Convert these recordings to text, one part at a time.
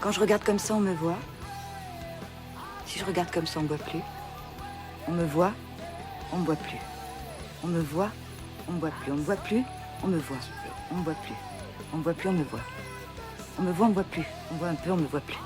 Quand je regarde comme ça, on me voit. Si je regarde comme ça, on me voit plus. On me voit, on me voit plus. On me voit, on me voit plus. On me voit plus, on me voit. On me voit plus. On me voit plus, on me voit. On me voit, on me voit plus. On voit un peu, on me voit plus.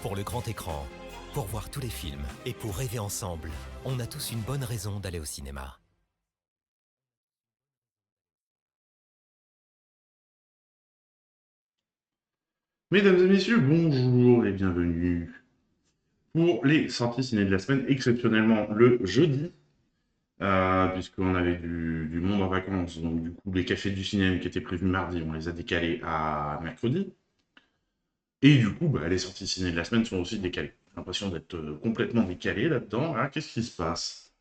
Pour le grand écran, pour voir tous les films et pour rêver ensemble, on a tous une bonne raison d'aller au cinéma. Mesdames et messieurs, bonjour et bienvenue pour les sorties ciné de la semaine, exceptionnellement le jeudi, puisqu'on avait du monde en vacances, donc du coup les cafés du cinéma qui étaient prévus mardi, on les a décalés à mercredi. Et du coup, les sorties ciné de la semaine sont aussi décalées. J'ai l'impression d'être complètement décalé là-dedans. Ah, qu'est-ce qui se passe?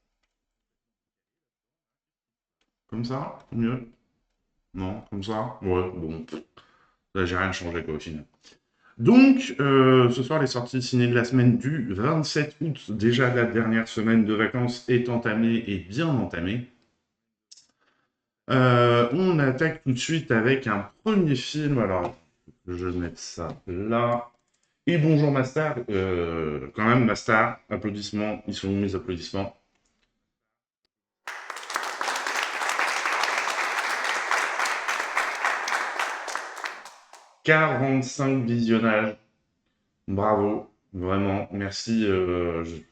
Comme ça? Mieux? Non? Comme ça? Ouais, bon. Là, j'ai rien changé quoi au final. Donc, ce soir, les sorties ciné de la semaine du 27 août, déjà la dernière semaine de vacances est entamée et bien entamée. On attaque tout de suite avec un premier film. Alors, je vais mettre ça là. Et bonjour Mastar, quand même Mastar, applaudissements, ils sont où mes applaudissements? « 45 visionnages. Bravo, vraiment, merci.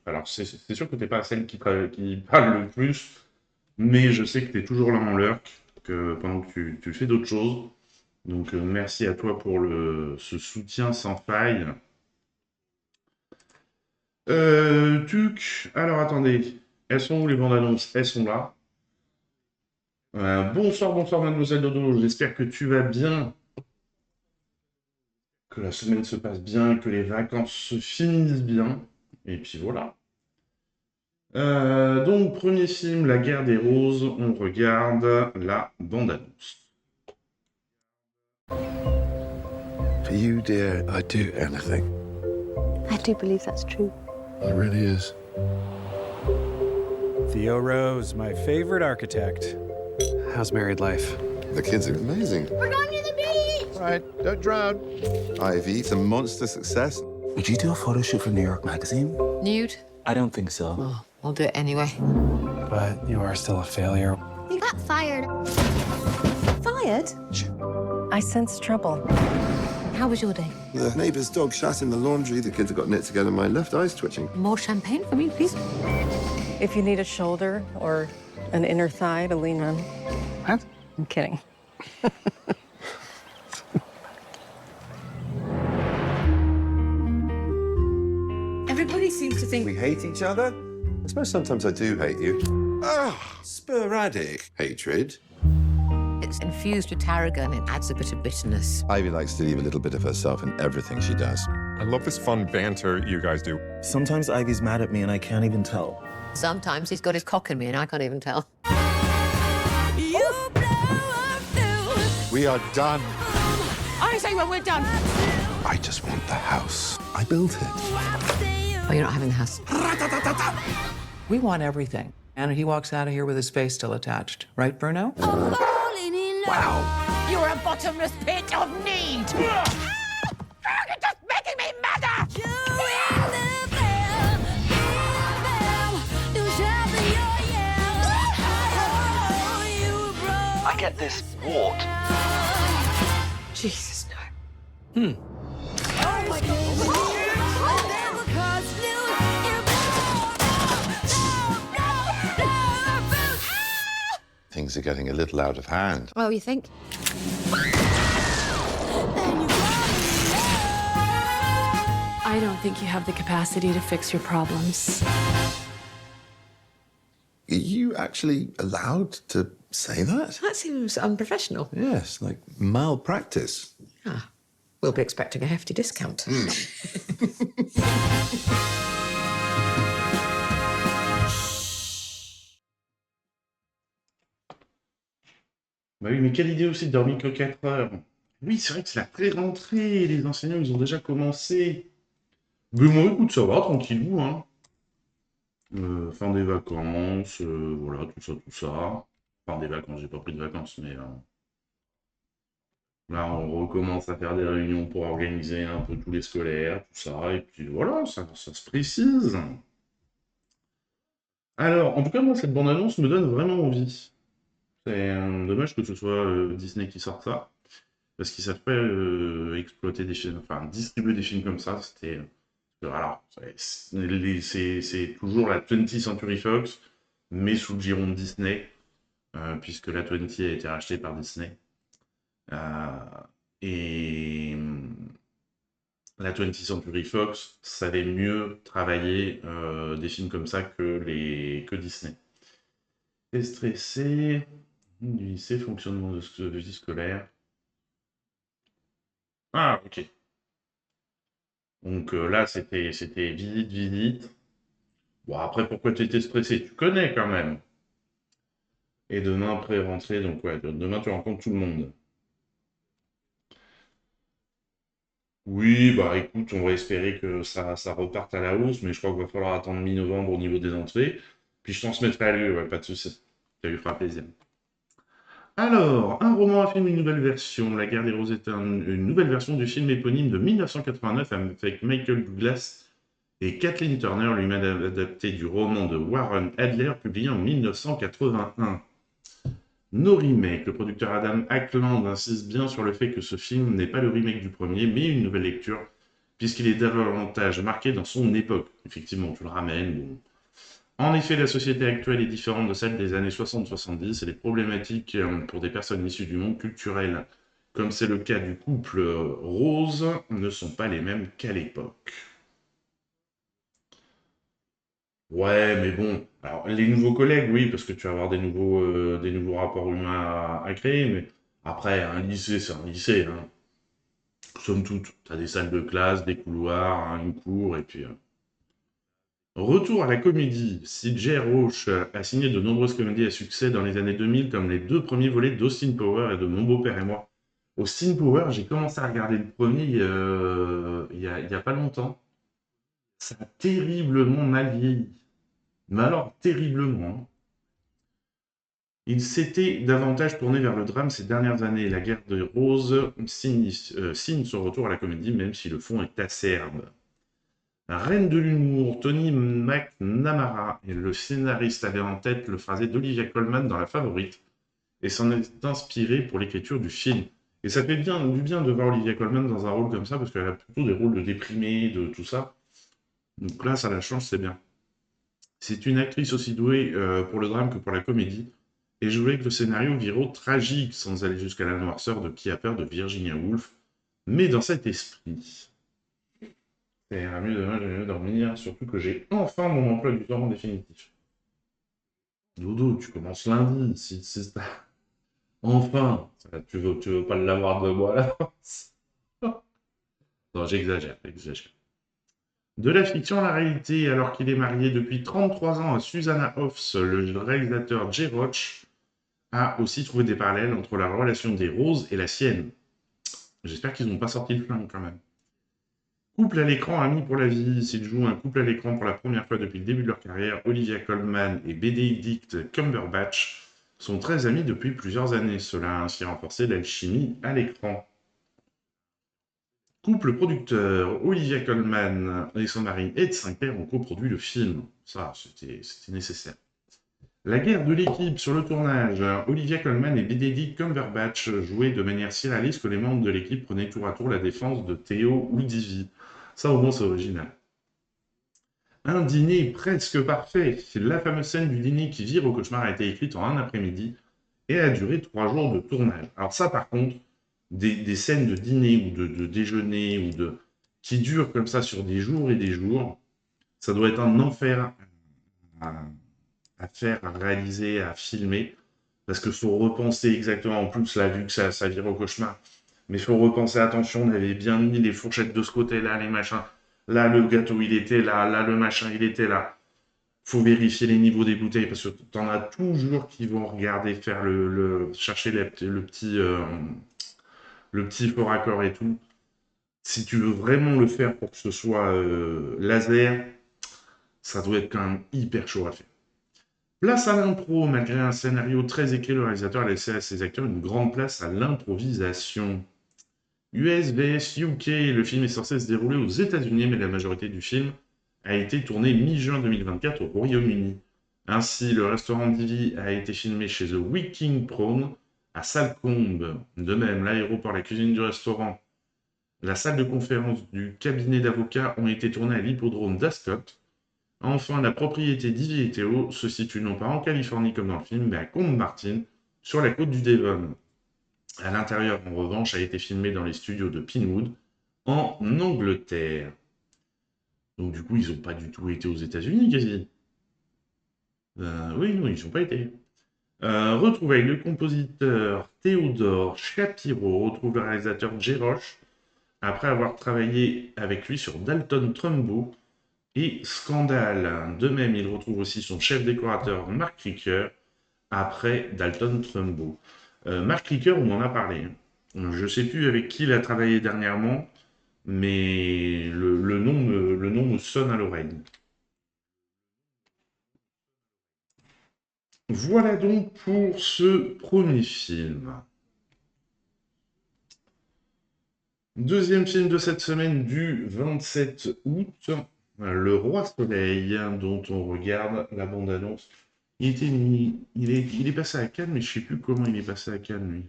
Alors, c'est sûr que tu n'es pas celle qui parle le plus, mais je sais que tu es toujours là en lurk, pendant que tu fais d'autres choses. Donc, merci à toi pour ce soutien sans faille. Alors attendez, elles sont où les bandes annonces? Elles sont là. Bonsoir, bonsoir, mademoiselle Dodo, j'espère que tu vas bien, que la semaine se passe bien, que les vacances se finissent bien, et puis voilà. Donc, premier film, La Guerre des Roses, on regarde la bande-annonce. For you, dear, I'd do anything. I do believe that's true. It really is. Theo Rose, my favorite architect. How's married life? The kids are amazing. We're going to the beach! Right, don't drown. Ivy, it's a monster success. Would you do a photo shoot for New York Magazine? Nude? I don't think so. Well, I'll do it anyway. But you are still a failure. You got fired. Fired? I sense trouble. How was your day? The neighbour's dog shat in the laundry. The kids have got knit together. My left eye's twitching. More champagne for me, please. If you need a shoulder or an inner thigh to lean on. What? I'm kidding. Everybody seems to think We hate each other? I suppose sometimes I do hate you. Ah, sporadic hatred. it's infused with tarragon. It adds a bit of bitterness. Ivy likes to leave a little bit of herself in everything she does. I love this fun banter you guys do. Sometimes Ivy's mad at me and I can't even tell. Sometimes he's got his cock in me and I can't even tell. We are done. I say when we're done. I just want the house. I built it. Oh, you're not having the house. We want everything. And he walks out of here with his face still attached. Right, Bruno? Wow. You're a bottomless pit of need. You're just making me madder. I get this wart. Jesus, no. Things are getting a little out of hand. Oh, you think? I don't think you have the capacity to fix your problems. Are you actually allowed to say that? That seems unprofessional. Yes, like malpractice. Ah, we'll be expecting a hefty discount. Bah oui, mais quelle idée aussi de dormir que 4 heures. Oui, c'est vrai que c'est la pré-rentrée, les enseignants, ils ont déjà commencé. Mais moi, écoute, ça va, tranquillou, hein. Fin des vacances, voilà, tout ça. Fin des vacances, j'ai pas pris de vacances, mais là, on recommence à faire des réunions pour organiser un peu tous les scolaires, tout ça, et puis voilà, ça se précise. Alors, en tout cas, moi, cette bande-annonce me donne vraiment envie. C'est dommage que ce soit Disney qui sorte ça, parce qu'ils savent pas exploiter des films, enfin distribuer des films comme ça. C'était alors c'est toujours la 20th Century Fox, mais sous le giron de Disney, puisque la 20 a été rachetée par Disney. Et la 20th Century Fox savait mieux travailler des films comme ça que Disney. Et stressé. Du lycée, fonctionnement de vie scolaire. Ah, ok. Donc là, c'était visite. Bon, après, pourquoi tu étais stressé? Tu connais quand même. Et demain, pré-rentrée, donc ouais, demain, tu rencontres tout le monde. Oui, bah écoute, on va espérer que ça reparte à la hausse, mais je crois qu'il va falloir attendre mi-novembre au niveau des entrées. Puis je transmettrai à lui, ouais, pas de souci. Ça lui fera plaisir. Alors, un roman, un film, une nouvelle version. La guerre des roses est une nouvelle version du film éponyme de 1989 avec Michael Douglas et Kathleen Turner, lui-même adapté du roman de Warren Adler, publié en 1981. No remake. Le producteur Adam Ackland insiste bien sur le fait que ce film n'est pas le remake du premier, mais une nouvelle lecture, puisqu'il est davantage marqué dans son époque. Effectivement, tu le ramènes, bon. En effet, la société actuelle est différente de celle des années 60-70 et les problématiques pour des personnes issues du monde culturel, comme c'est le cas du couple Rose, ne sont pas les mêmes qu'à l'époque. Ouais, mais bon, alors les nouveaux collègues, oui, parce que tu vas avoir des nouveaux rapports humains à créer, mais après, un lycée, c'est un lycée, hein. Somme toute, tu as des salles de classe, des couloirs, une cour, et puis... Retour à la comédie. CJ Roche a signé de nombreuses comédies à succès dans les années 2000, comme les 2 premiers volets d'Austin Powers et de Mon beau-père et moi. Austin Powers, j'ai commencé à regarder le premier il y a pas longtemps. Ça a terriblement mal vieilli. Mais alors, terriblement. Hein. Il s'était davantage tourné vers le drame ces dernières années. La guerre des roses signe son retour à la comédie, même si le fond est acerbe. Reine de l'humour, Tony McNamara et le scénariste avait en tête le phrasé d'Olivia Colman dans La Favorite et s'en est inspiré pour l'écriture du film. Et ça fait du bien de voir Olivia Colman dans un rôle comme ça, parce qu'elle a plutôt des rôles de déprimée, de tout ça. Donc là, ça la change, c'est bien. C'est une actrice aussi douée pour le drame que pour la comédie. Et je voulais que le scénario vire tragique, sans aller jusqu'à la noirceur de Qui a peur de Virginia Woolf, mais dans cet esprit. Ça ira mieux demain, je vais mieux dormir, surtout que j'ai enfin mon emploi du temps en définitif. Dodo, tu commences lundi, si c'est ça. Enfin, tu veux pas l'avoir de moi à l'avance. Non, j'exagère. De la fiction à la réalité, alors qu'il est marié depuis 33 ans à Susanna Hoffs, le réalisateur Jay Roach a aussi trouvé des parallèles entre la relation des Roses et la sienne. J'espère qu'ils n'ont pas sorti le flingue quand même. Couple à l'écran, amis pour la vie, s'ils jouent un couple à l'écran pour la première fois depuis le début de leur carrière, Olivia Colman et Benedict Cumberbatch sont très amis depuis plusieurs années. Cela a ainsi renforcé l'alchimie à l'écran. Couple producteur, Olivia Colman et son mari Ed Sinclair ont coproduit le film. Ça, c'était nécessaire. La guerre de l'équipe sur le tournage. Olivia Colman et Benedict Cumberbatch jouaient de manière si réaliste que les membres de l'équipe prenaient tour à tour la défense de Theo ou d'Ivy. Ça, au moins, c'est original. Un dîner presque parfait. La fameuse scène du dîner qui vire au cauchemar a été écrite en un après-midi et a duré 3 jours de tournage. Alors ça, par contre, des scènes de dîner ou de déjeuner ou qui durent comme ça sur des jours et des jours, ça doit être un enfer à faire, à réaliser, à filmer, parce qu'il faut repenser exactement, en plus, là, vu que ça vire au cauchemar, mais il faut repenser, attention, on avait bien mis les fourchettes de ce côté-là, les machins, là, le gâteau, il était là, le machin, il était là. Faut vérifier les niveaux des bouteilles, parce que t'en as toujours qui vont regarder, faire chercher le petit faux raccord et tout. Si tu veux vraiment le faire pour que ce soit laser, ça doit être quand même hyper chaud à faire. Place à l'impro. Malgré un scénario très écrit, le réalisateur a laissé à ses acteurs une grande place à l'improvisation. US vs UK, le film est censé se dérouler aux États-Unis, mais la majorité du film a été tourné mi-juin 2024 au Royaume-Uni. Ainsi, le restaurant d'Ivy a été filmé chez The Wiking Prawn à Salcombe. De même, l'aéroport, la cuisine du restaurant, la salle de conférence du cabinet d'avocats ont été tournés à l'hippodrome d'Ascot. Enfin, la propriété d'Ivy et Theo se situe non pas en Californie comme dans le film, mais à Combe Martin, sur la côte du Devon. À l'intérieur, en revanche, a été filmé dans les studios de Pinewood, en Angleterre. Donc du coup, ils n'ont pas du tout été aux États-Unis, quasi. Oui, non, ils n'y ont pas été. Retrouvailles, le compositeur Theodore Shapiro retrouve le réalisateur Jay Roach après avoir travaillé avec lui sur Dalton Trumbo et Scandale. De même, il retrouve aussi son chef décorateur Mark Ricker après Dalton Trumbo. Mark Ricker, on en a parlé. Je ne sais plus avec qui il a travaillé dernièrement, mais le nom me sonne à l'oreille. Voilà donc pour ce premier film. Deuxième film de cette semaine du 27 août, Le Roi Soleil, dont on regarde la bande-annonce. Il est passé à Cannes, mais je ne sais plus comment il est passé à Cannes, lui.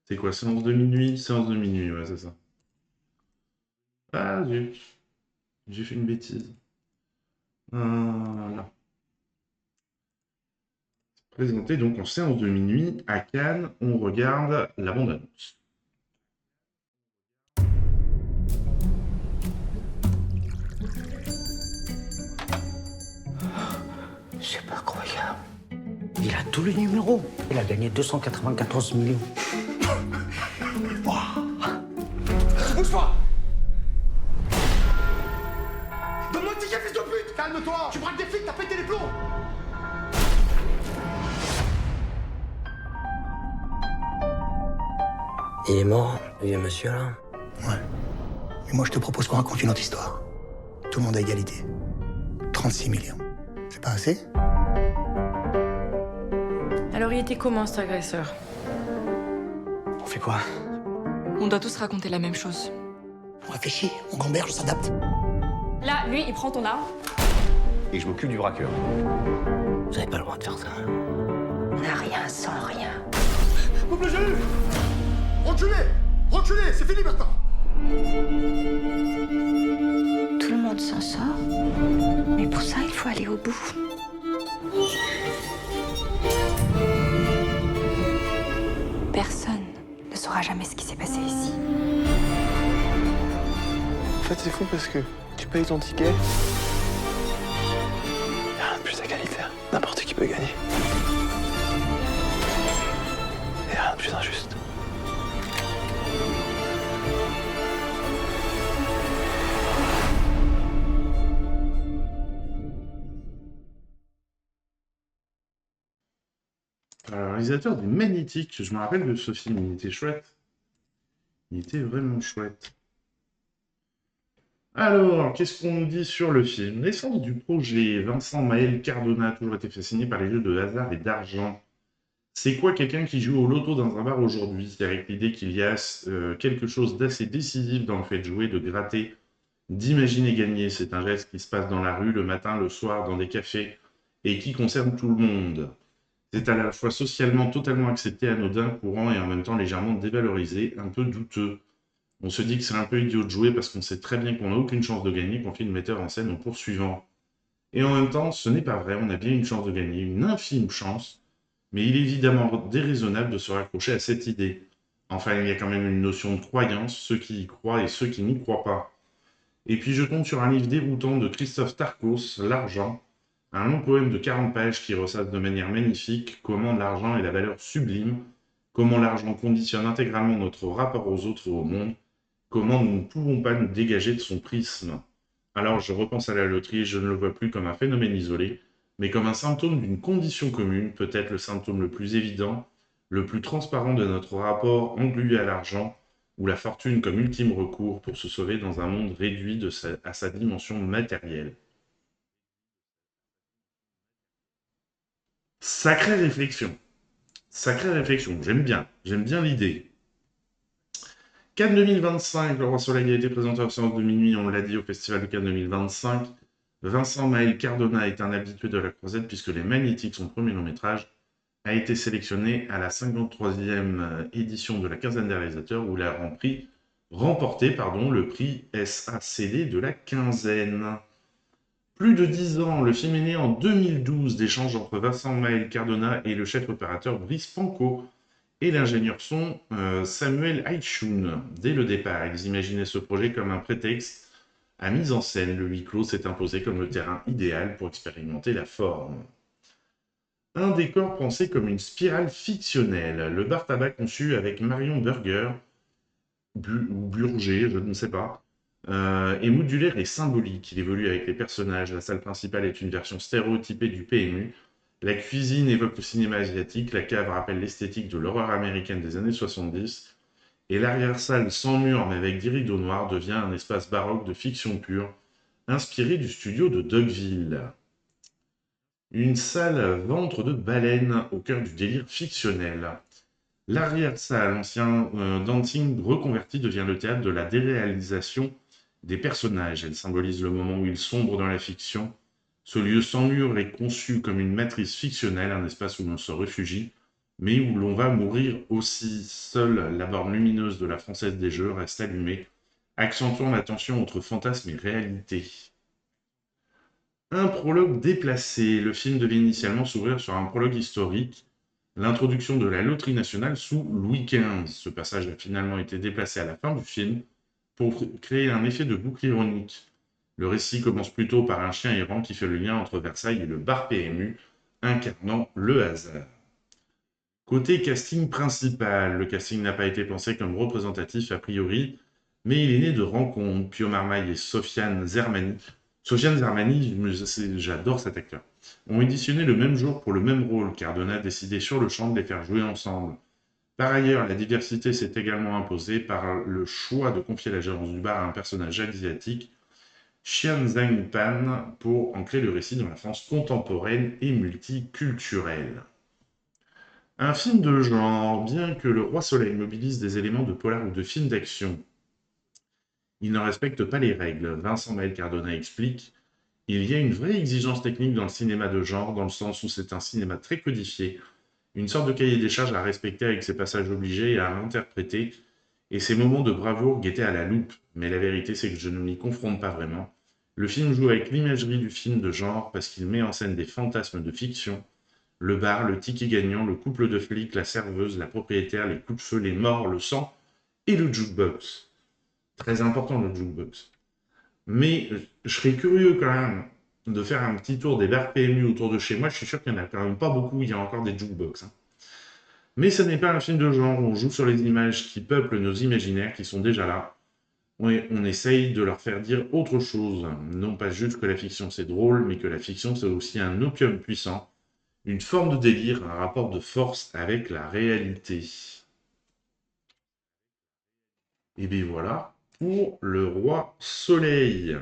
C'est quoi, séance de minuit? Séance de minuit, ouais, c'est ça. Ah, j'ai fait une bêtise. Voilà. Présenté donc en séance de minuit à Cannes, on regarde la bande-annonce. C'est pas croyable. Il a tous les numéros. Il a gagné 294 millions. Bouge-toi! Donne-moi le ticket, fils de pute! Calme-toi! Tu braques des flics, t'as pété les plombs! Il est mort, le vieux monsieur là? Ouais. Mais moi je te propose qu'on raconte une autre histoire. Tout le monde à égalité. 36 millions. C'est pas assez? Alors il était comment cet agresseur? On fait quoi? On doit tous raconter la même chose. On réfléchit, on gamberge, on s'adapte. Là, lui, il prend ton arme. Et je m'occupe du braqueur. Vous avez pas le droit de faire ça. On n'a rien sans rien. Coupe le jeu! Reculez! Reculez! C'est fini maintenant! Tout le monde s'en sort. Mais pour ça, il faut aller au bout. Personne ne saura jamais ce qui s'est passé ici. En fait, c'est fou parce que tu payes ton ticket. Y'a rien de plus égalitaire. N'importe qui peut gagner. Et rien de plus injuste. Réalisateur des Magnétiques, je me rappelle de ce film, il était chouette. Il était vraiment chouette. Alors, qu'est-ce qu'on nous dit sur le film? L'essence du projet, Vincent Maël Cardona a toujours été fasciné par les jeux de hasard et d'argent. C'est quoi quelqu'un qui joue au loto dans un bar aujourd'hui? C'est avec l'idée qu'il y a quelque chose d'assez décisif dans le fait de jouer, de gratter, d'imaginer gagner. C'est un geste qui se passe dans la rue, le matin, le soir, dans des cafés, et qui concerne tout le monde. C'est à la fois socialement totalement accepté, anodin, courant et en même temps légèrement dévalorisé, un peu douteux. On se dit que c'est un peu idiot de jouer parce qu'on sait très bien qu'on n'a aucune chance de gagner, confie le metteur en scène au poursuivant. Et en même temps, ce n'est pas vrai, on a bien une chance de gagner, une infime chance, mais il est évidemment déraisonnable de se raccrocher à cette idée. Enfin, il y a quand même une notion de croyance, ceux qui y croient et ceux qui n'y croient pas. Et puis je tombe sur un livre déroutant de Christophe Tarkos, L'argent, un long poème de 40 pages qui ressasse de manière magnifique comment l'argent est la valeur sublime, comment l'argent conditionne intégralement notre rapport aux autres et au monde, comment nous ne pouvons pas nous dégager de son prisme. Alors je repense à la loterie et je ne le vois plus comme un phénomène isolé, mais comme un symptôme d'une condition commune, peut-être le symptôme le plus évident, le plus transparent de notre rapport englué à l'argent, ou la fortune comme ultime recours pour se sauver dans un monde réduit à sa dimension matérielle. Sacrée réflexion, j'aime bien l'idée. Cannes 2025, Le Roi Soleil a été présenté en séance de minuit, on l'a dit, au Festival de Cannes 2025. Vincent Maël Cardona est un habitué de la croisette puisque Les Magnétiques, son premier long-métrage, a été sélectionné à la 53e édition de la quinzaine des réalisateurs où il a remporté le prix SACD de la quinzaine. Plus de 10 ans, le film est né en 2012 d'échanges entre Vincent Maël Cardona et le chef opérateur Brice Panko et l'ingénieur son Samuel Aichoun. Dès le départ, ils imaginaient ce projet comme un prétexte à mise en scène. Le huis clos s'est imposé comme le terrain idéal pour expérimenter la forme. Un décor pensé comme une spirale fictionnelle. Le bar tabac conçu avec Marion Burger, ou Burger, je ne sais pas, est modulaire et symbolique. Il évolue avec les personnages. La salle principale est une version stéréotypée du PMU. La cuisine évoque le cinéma asiatique. La cave rappelle l'esthétique de l'horreur américaine des années 70. Et l'arrière-salle sans mur mais avec des rideaux noirs devient un espace baroque de fiction pure, inspiré du studio de Dogville. Une salle ventre de baleine au cœur du délire fictionnel. L'arrière-salle, ancien dancing reconverti, devient le théâtre de la déréalisation des personnages. Elle symbolise le moment où ils sombrent dans la fiction. Ce lieu sans mur est conçu comme une matrice fictionnelle, un espace où l'on se réfugie, mais où l'on va mourir aussi. Seule la borne lumineuse de la Française des Jeux reste allumée, accentuant la tension entre fantasme et réalité. Un prologue déplacé. Le film devait initialement s'ouvrir sur un prologue historique, l'introduction de la loterie nationale sous Louis XV. Ce passage a finalement été déplacé à la fin du film pour créer un effet de boucle ironique. Le récit commence plutôt par un chien errant qui fait le lien entre Versailles et le bar PMU, incarnant le hasard. Côté casting principal, le casting n'a pas été pensé comme représentatif a priori, mais il est né de rencontres. Pio Marmaille et Sofiane Zermani. Sofiane Zermani, j'adore cet acteur, ont auditionné le même jour pour le même rôle. Cardona a décidé sur le champ de les faire jouer ensemble. Par ailleurs, la diversité s'est également imposée par le choix de confier la gérance du bar à un personnage asiatique, Xian Zhang Pan, pour ancrer le récit dans la France contemporaine et multiculturelle. Un film de genre, bien que Le Roi Soleil mobilise des éléments de polar ou de film d'action, il ne respecte pas les règles. Vincent Maël Cardona explique « Il y a une vraie exigence technique dans le cinéma de genre, dans le sens où c'est un cinéma très codifié, une sorte de cahier des charges à respecter avec ses passages obligés et à interpréter, et ses moments de bravoure guettés à la loupe. Mais la vérité, c'est que je ne m'y confronte pas vraiment. Le film joue avec l'imagerie du film de genre parce qu'il met en scène des fantasmes de fiction. Le bar, le ticket gagnant, le couple de flics, la serveuse, la propriétaire, les coups de feu, les morts, le sang et le jukebox. Très important le jukebox. Mais je serais curieux quand même de faire un petit tour des bars PMU autour de chez moi. Je suis sûr qu'il n'y en a quand même pas beaucoup, il y a encore des jukebox. Hein. Mais ce n'est pas un film de genre où on joue sur les images qui peuplent nos imaginaires, qui sont déjà là. On essaye de leur faire dire autre chose. Non pas juste que la fiction c'est drôle, mais que la fiction c'est aussi un opium puissant, une forme de délire, un rapport de force avec la réalité. Et bien voilà pour le Roi Soleil.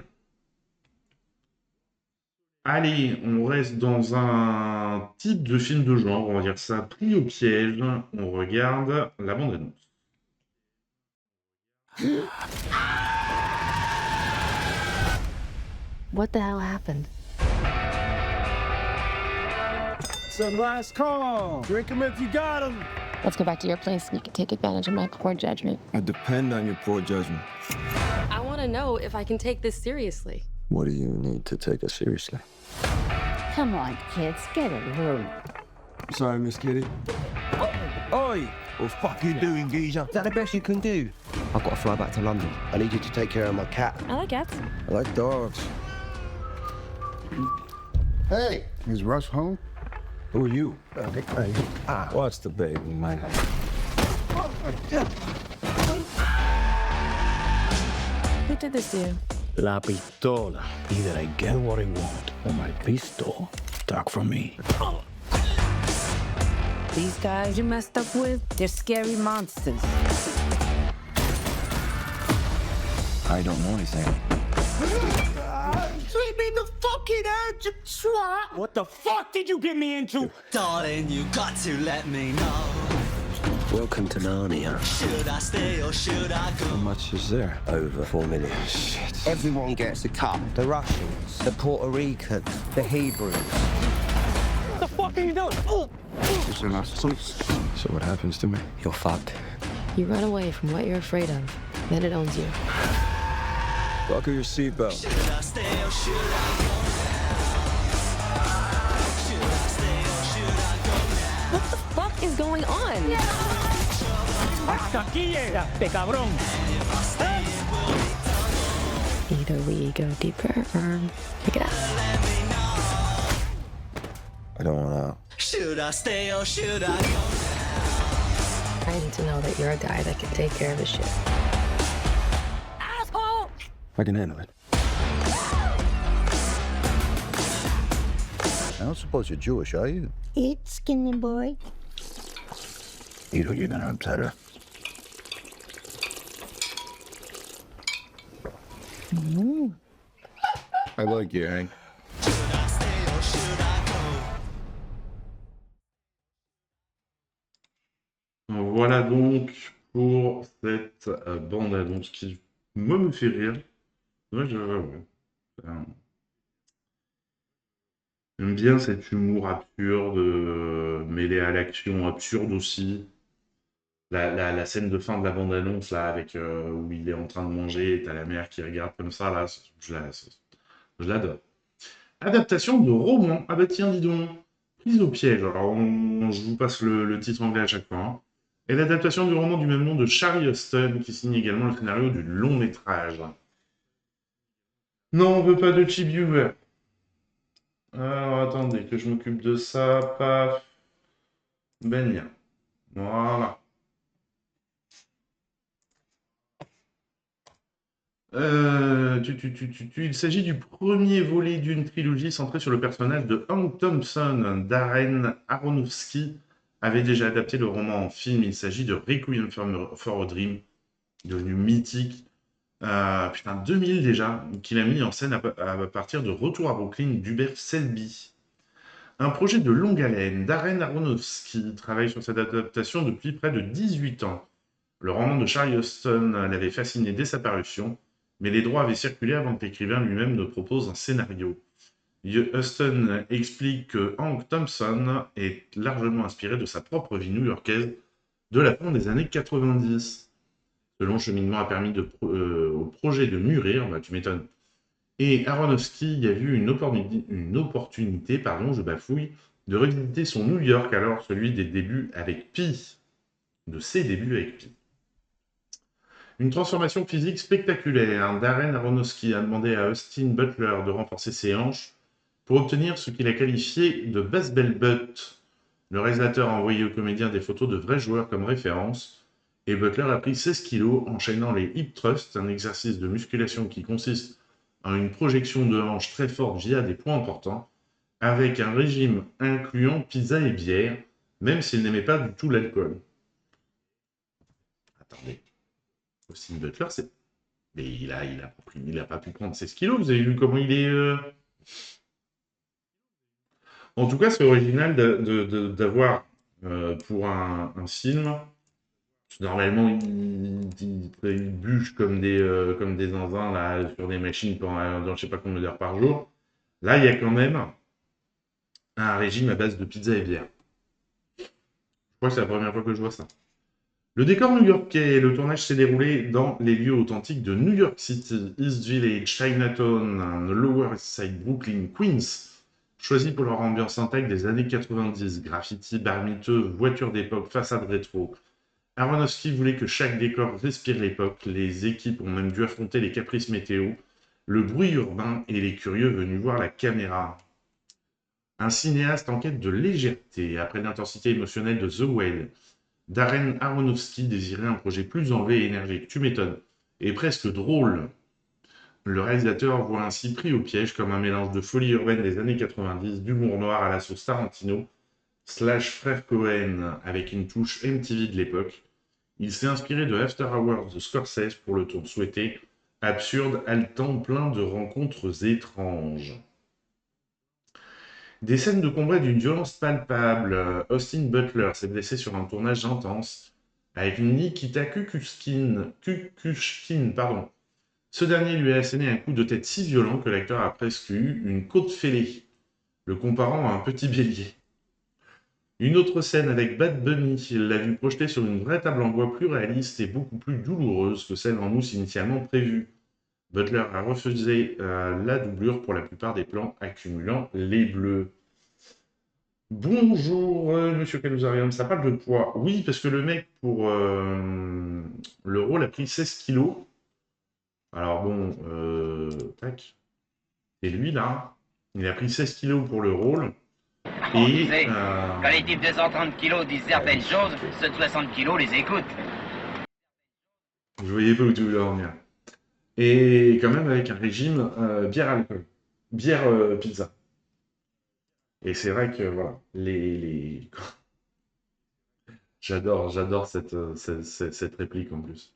Allez, on reste dans un type de film de genre, on va dire ça, pris au piège. On regarde la bande-annonce. What the hell happened? Some last call. Drink 'em if you got 'em. Let's go back to your place and you can take advantage of my poor judgment. I depend on your poor judgment. I want to know if I can take this seriously. What do you need to take us seriously? Come on, kids, get a room. Sorry, Miss Kitty. Oi! What the fuck are you doing, geezer? Is that the best you can do? I've got to fly back to London. I need you to take care of my cat. I like cats. I like dogs. Hey, is Russ home? Who are you? Hey. What's the baby, man? Who did this to you? La pistola. Either I get what I want or my pistol stuck from me. These guys you messed up with, they're scary monsters. I don't know anything. Sweep me in the fucking head, you swat! What the fuck did you get me into? Darling, you got to let me know. Welcome to Narnia. Should I stay or should I go? How much is there? Over 4 million. Shit. Everyone gets a cut. The Russians, the Puerto Ricans, the Hebrews. What the fuck are you doing? Oh. So what happens to me? You're fucked. You run away from what you're afraid of, then it owns you. Buckle your seatbelt. Should I stay or should I go now? Should I stay or should I go now? What the fuck is going on? Hasta aquí llegaste, cabrón. Either we go deeper or pick it up. I don't want out. Should I stay or should I go now? I need to know that you're a guy that can take care of his shit. Asshole! I can handle it. I don't suppose you're Jewish, are you? Eat, skinny boy. You know you're gonna upset her. I like you, Hank. Should I stay or should I go? Voilà donc pour cette bande-annonce qui, moi, me fait rire. Ouais, j'aime bien cet humour absurde, mêlé à l'action absurde aussi. La scène de fin de la bande-annonce, là, avec où il est en train de manger et t'as la mère qui regarde comme ça, là, je l'adore. Adaptation de roman. Ah bah tiens, dis donc. Prise au piège. Alors, je vous passe le titre anglais à chaque fois. Hein. Et l'adaptation du roman du même nom de Charlie Huston, qui signe également le scénario du long métrage. Non, on veut pas de cheap viewer. Alors, attendez, que je m'occupe de ça. Paf. Benia. Voilà. Il s'agit du premier volet d'une trilogie centrée sur le personnage de Hank Thompson. Darren Aronofsky avait déjà adapté le roman en film. Il s'agit de Requiem for a Dream, devenu mythique. 2000 déjà, qu'il a mis en scène à partir de Retour à Brooklyn d'Hubert Selby. Un projet de longue haleine. Darren Aronofsky travaille sur cette adaptation depuis près de 18 ans. Le roman de Charlie Huston l'avait fasciné dès sa parution, mais les droits avaient circulé avant que l'écrivain lui-même ne propose un scénario. Huston explique que Hank Thompson est largement inspiré de sa propre vie new-yorkaise de la fin des années 90. Ce long cheminement a permis au projet de mûrir, bah, tu m'étonnes. Et Aronofsky y a vu une opportunité, je bafouille, de revisiter son New York, alors celui des débuts avec Pi, de ses débuts avec Pi. Une transformation physique spectaculaire. Darren Aronofsky a demandé à Austin Butler de renforcer ses hanches pour obtenir ce qu'il a qualifié de baseball butt. Le réalisateur a envoyé au comédien des photos de vrais joueurs comme référence, et Butler a pris 16 kilos enchaînant les hip thrusts, un exercice de musculation qui consiste en une projection de hanches très forte via des points importants, avec un régime incluant pizza et bière, même s'il n'aimait pas du tout l'alcool. Attendez. Austin Butler, c'est... Mais il a pas pu prendre 16 kilos, vous avez vu comment il est... En tout cas, c'est original d'avoir, pour un film, normalement, ils bûchent comme des zinzins là, sur des machines dans je ne sais pas combien d'heures par jour. Là, il y a quand même un régime à base de pizza et bière. Je crois que c'est la première fois que je vois ça. Le décor new-yorkais, le tournage s'est déroulé dans les lieux authentiques de New York City, East Village, Chinatown, Lower East Side, Brooklyn, Queens, choisis pour leur ambiance intacte des années 90, graffiti, bar miteux, voitures d'époque, façade rétro. Aronofsky voulait que chaque décor respire l'époque, les équipes ont même dû affronter les caprices météo, le bruit urbain et les curieux venus voir la caméra. Un cinéaste en quête de légèreté, après l'intensité émotionnelle de The Whale, Darren Aronofsky désirait un projet plus enlevé et énergique, tu m'étonnes, et presque drôle. Le réalisateur voit ainsi pris au piège comme un mélange de folie urbaine des années 90, d'humour noir à la sauce Tarantino, / Frère Cohen avec une touche MTV de l'époque. Il s'est inspiré de After Hours de Scorsese pour le ton souhaité, absurde, haletant, plein de rencontres étranges. Des scènes de combat d'une violence palpable. Austin Butler s'est blessé sur un tournage intense avec Nikita Kukushkin. Ce dernier lui a asséné un coup de tête si violent que l'acteur a presque eu une côte fêlée, le comparant à un petit bélier. Une autre scène avec Bad Bunny, il l'a vu projeté sur une vraie table en bois plus réaliste et beaucoup plus douloureuse que celle en mousse initialement prévue. Butler a refusé la doublure pour la plupart des plans accumulant les bleus. Bonjour, monsieur Canuzarium, ça parle de poids. Oui, parce que le mec, pour le rôle, a pris 16 kilos. Alors bon, tac. Et lui, là, il a pris 16 kilos pour le rôle. Et, quand les types de 130 kilos disent certaines choses, ceux de 60 kilos les écoutent. Je voyais pas où tu voulais en venir. Et quand même avec un régime bière-alcool. Bière-pizza. Et c'est vrai que, voilà, J'adore cette réplique en plus.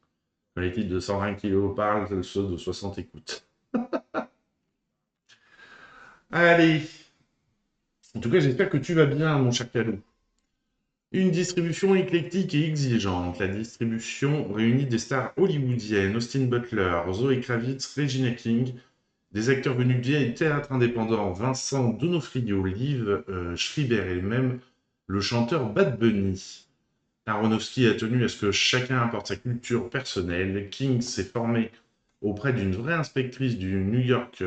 Quand les types de 120 kilos parlent, ceux de 60 écoutent. Allez. En tout cas, j'espère que tu vas bien, mon cher Calou. Une distribution éclectique et exigeante. La distribution réunit des stars hollywoodiennes, Austin Butler, Zoe Kravitz, Regina King, des acteurs venus du vieil théâtre indépendant, Vincent D'Onofrio, Liv Schreiber et même le chanteur Bad Bunny. Aronofsky a tenu à ce que chacun apporte sa culture personnelle. King s'est formé auprès d'une vraie inspectrice du New York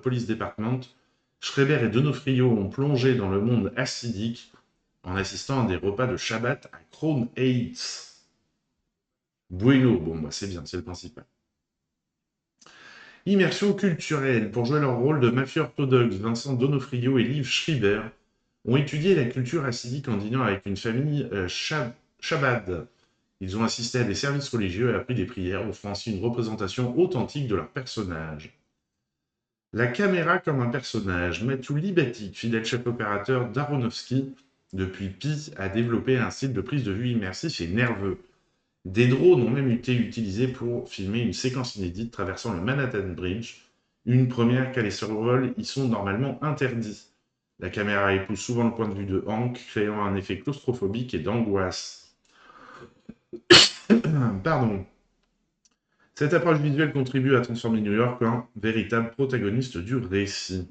Police Department. Schreiber et D'Onofrio ont plongé dans le monde acidique en assistant à des repas de Shabbat à Crown Heights. Bueno, bon, bah c'est bien, c'est le principal. Immersion culturelle. Pour jouer leur rôle de mafieux orthodoxe, Vincent D'Onofrio et Liv Schreiber ont étudié la culture hassidique en dînant avec une famille Chabad. Ils ont assisté à des services religieux et appris des prières, offrant ainsi une représentation authentique de leur personnage. La caméra comme un personnage. Matthew Libatic, fidèle chef opérateur d'Aronofsky, depuis Pi, a développé un style de prise de vue immersif et nerveux. Des drones ont même été utilisés pour filmer une séquence inédite traversant le Manhattan Bridge, une première car les survols y sont normalement interdits. La caméra épouse souvent le point de vue de Hank, créant un effet claustrophobique et d'angoisse. Pardon. Cette approche visuelle contribue à transformer New York en véritable protagoniste du récit.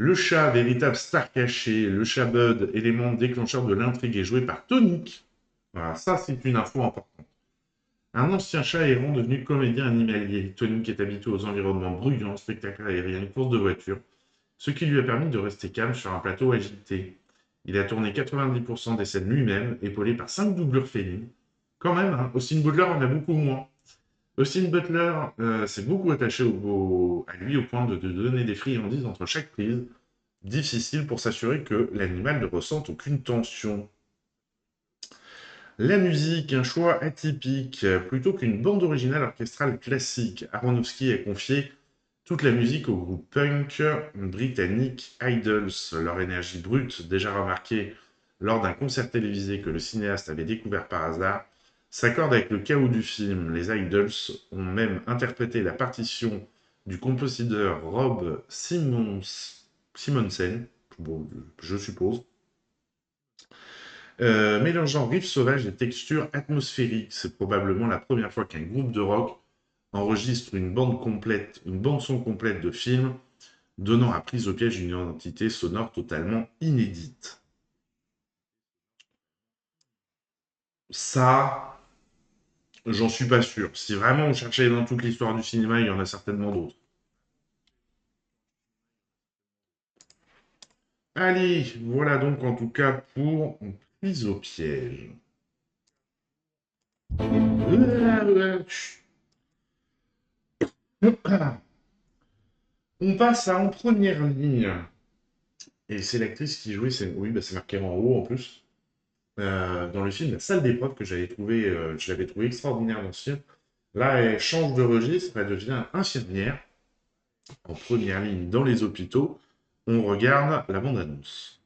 Le chat, véritable star caché, le chat Bud, élément déclencheur de l'intrigue, est joué par Tonic. Voilà, ça c'est une info importante. Un ancien chat errant devenu comédien animalier. Tonic est habitué aux environnements bruyants, spectacles aériens, courses de voitures, ce qui lui a permis de rester calme sur un plateau agité. Il a tourné 90% des scènes lui-même, épaulé par 5 doublures félines. Quand même, hein, Austin Butler en a beaucoup moins. Austin Butler s'est beaucoup attaché à lui au point de donner des friandises entre chaque prise. Difficile pour s'assurer que l'animal ne ressente aucune tension. La musique, un choix atypique. Plutôt qu'une bande originale orchestrale classique, Aronofsky a confié toute la musique au groupe punk britannique Idols. Leur énergie brute, déjà remarquée lors d'un concert télévisé que le cinéaste avait découvert par hasard, s'accorde avec le chaos du film. Les Idols ont même interprété la partition du compositeur Rob Simonsen, bon, je suppose, mélangeant riffs sauvages et textures atmosphériques. C'est probablement la première fois qu'un groupe de rock enregistre une bande son complète de film, donnant à prise au piège une identité sonore totalement inédite. Ça, j'en suis pas sûr. Si vraiment on cherchait dans toute l'histoire du cinéma, il y en a certainement d'autres. Allez, voilà donc en tout cas pour prise au piège. On passe à En première ligne. Et c'est l'actrice qui jouait, oui, c'est marqué en haut en plus, dans le film La salle d'épreuve, que je l'avais trouvé extraordinaire dans ce film. Là, elle change de registre, elle devient infirmière, en première ligne dans les hôpitaux. On regarde la bande-annonce.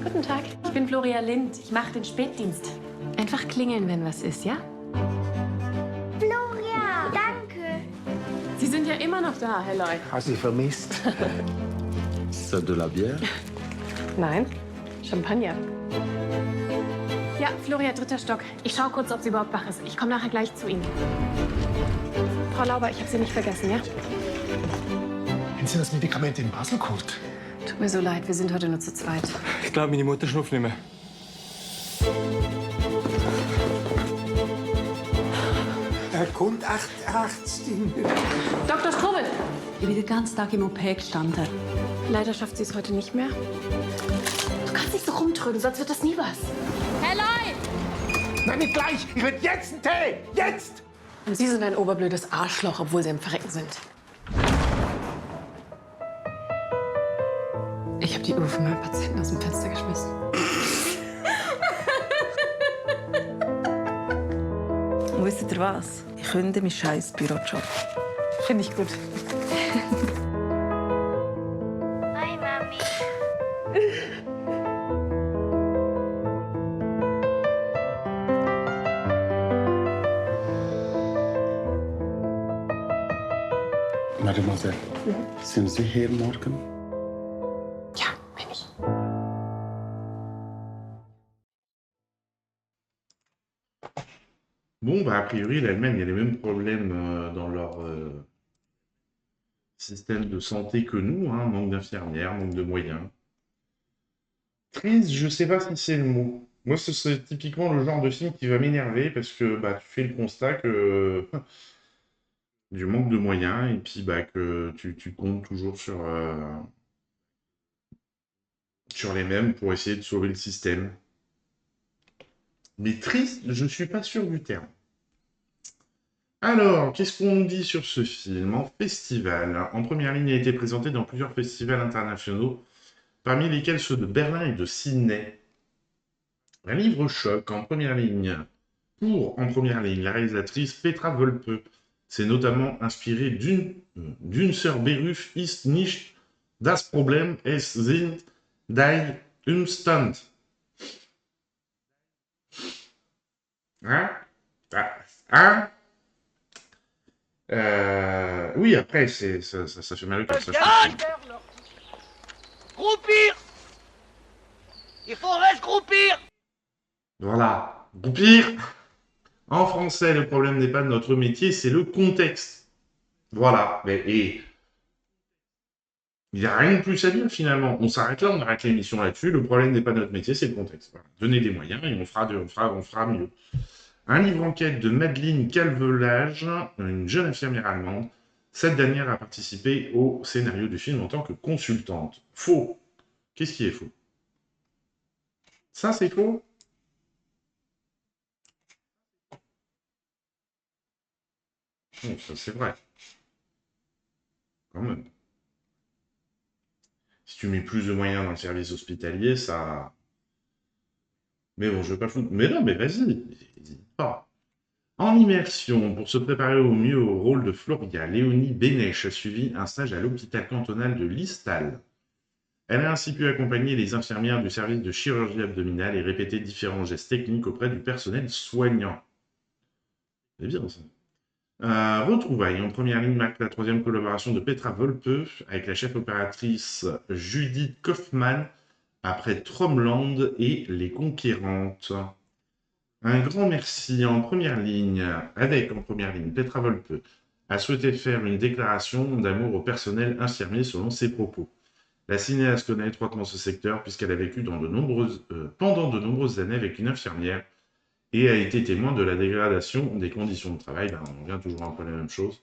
Guten Tag, ich bin Floria Lind. Ich mache den Spätdienst. Einfach klingeln, wenn was ist, ja? Floria, danke. Sie sind ja immer noch da, Herr Lloyd. Hast du vermisst? C'est de la bière? Nein, Champagner. Ja, Floria, 3. Stock. Ich schaue kurz, ob sie überhaupt wach ist. Ich komme nachher gleich zu Ihnen. Frau Lauber, ich habe Sie nicht vergessen, ja? Haben Sie das Medikament in Basel geholt? Tut mir so leid, wir sind heute nur zu zweit. Ich glaube, meine Mutter schnupft nicht mehr. Er kommt echt stimmt. Dr. Strobel! Ich bin den ganzen Tag im OP gestanden. Leider schafft sie es heute nicht mehr. Du kannst nicht so rumtrödeln, sonst wird das nie was. Herr Lloyd! Nein, nicht gleich! Ich will jetzt einen Tee! Jetzt! Und Sie sind ein oberblödes Arschloch, obwohl Sie im Verrecken sind. Ich habe die Uhr von meinem Patienten aus dem Fenster geschmissen. Und wisst ihr was? Ich kündige meinen scheiß Bürojob. Finde ich gut. Hi, Mami. Mademoiselle, sind Sie hier morgen? Ja, bin ich. Bon, bah, a priori, l'Allemagne, il y a les mêmes problèmes dans leur système de santé que nous, hein, manque d'infirmières, manque de moyens. Crise, je sais pas si c'est le mot. Moi, c'est typiquement le genre de film qui va m'énerver parce que bah, tu fais le constat que du manque de moyens et puis bah, que tu comptes toujours sur les mêmes pour essayer de sauver le système. Mais triste, je ne suis pas sûr du terme. Alors, qu'est-ce qu'on nous dit sur ce film? En festival, en première ligne, il a été présenté dans plusieurs festivals internationaux, parmi lesquels ceux de Berlin et de Sydney. Un livre choc en première ligne. En première ligne, la réalisatrice Petra Volpe s'est notamment inspirée d'une Sir Beruf ist nicht das Problem, es sind die Umstände. Hein? Hein? Oui, après, ça fait mal au cœur. Groupir! Il faudrait se groupir! Voilà. Groupir! En français, le problème n'est pas notre métier, c'est le contexte. Voilà. Et il n'y a rien de plus à dire finalement. On s'arrête là, on arrête l'émission là-dessus. Le problème n'est pas notre métier, c'est le contexte. Voilà. Donnez des moyens et on fera mieux. Un livre enquête de Madeleine Calvelage, une jeune infirmière allemande. Cette dernière a participé au scénario du film en tant que consultante. Faux. Qu'est-ce qui est faux? Ça, c'est faux? Non, ça, c'est vrai. Quand même. Si tu mets plus de moyens dans le service hospitalier, ça... Mais bon, je vais pas foutre... Mais non, mais vas-y, n'hésite pas. En immersion, pour se préparer au mieux au rôle de Floria, Léonie Bénèche a suivi un stage à l'hôpital cantonal de Listal. Elle a ainsi pu accompagner les infirmières du service de chirurgie abdominale et répéter différents gestes techniques auprès du personnel soignant. C'est bien ça. Retrouvailles. En première ligne marque la troisième collaboration de Petra Volpe avec la chef opératrice Judith Kaufmann après Tromland et Les Conquérantes. Un grand merci en première ligne, Petra Volpe a souhaité faire une déclaration d'amour au personnel infirmier selon ses propos. La cinéaste connaît étroitement ce secteur puisqu'elle a vécu pendant de nombreuses années avec une infirmière et a été témoin de la dégradation des conditions de travail. Ben, on revient toujours un peu à la même chose.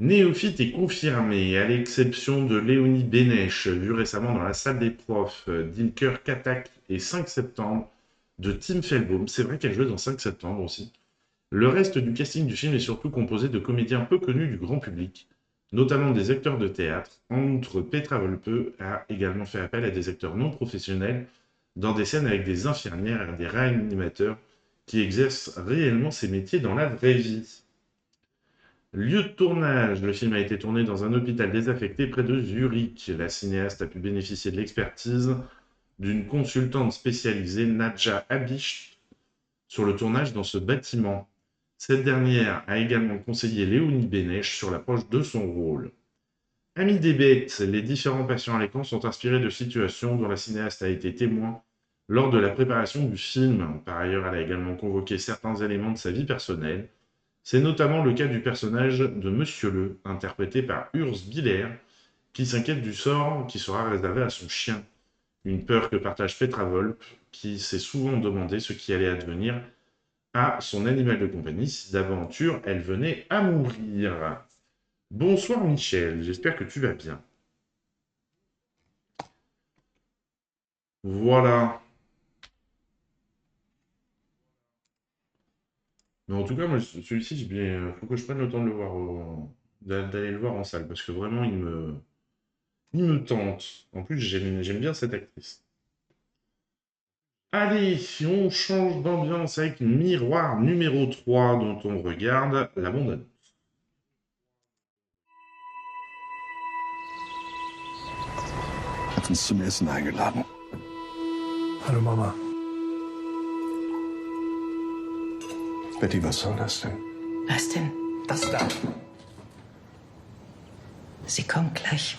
Néophyte et confirmé, à l'exception de Léonie Bénèche, vue récemment dans la salle des profs d'Ilker Katak et 5 septembre, de Tim Felbaum. C'est vrai qu'elle jouait dans 5 septembre aussi. Le reste du casting du film est surtout composé de comédiens peu connus du grand public, notamment des acteurs de théâtre. En outre, Petra Volpe a également fait appel à des acteurs non professionnels dans des scènes avec des infirmières et des réanimateurs qui exercent réellement ces métiers dans la vraie vie. Lieu de tournage, le film a été tourné dans un hôpital désaffecté près de Zurich. La cinéaste a pu bénéficier de l'expertise d'une consultante spécialisée, Nadja Abish, sur le tournage dans ce bâtiment. Cette dernière a également conseillé Léonie Bénèche sur l'approche de son rôle. Amis des bêtes, les différents patients à l'écran sont inspirés de situations dont la cinéaste a été témoin lors de la préparation du film. Par ailleurs, elle a également convoqué certains éléments de sa vie personnelle. C'est notamment le cas du personnage de Monsieur Le, interprété par Urs Biller, qui s'inquiète du sort qui sera réservé à son chien. Une peur que partage Petra Volpe, qui s'est souvent demandé ce qui allait advenir à son animal de compagnie si d'aventure elle venait à mourir. Bonsoir Michel, j'espère que tu vas bien. Voilà. Mais en tout cas, moi, celui-ci, il faut que je prenne le temps de le voir, d'aller le voir en salle, parce que vraiment, il me tente. En plus, j'aime bien cette actrice. Allez, on change d'ambiance avec Miroir numéro 3, dont on regarde la bande-annonce. Hat uns zum Essen eingeladen. Hallo Mama. Betty, was soll das denn? Was denn? Das da. Sie kommt gleich.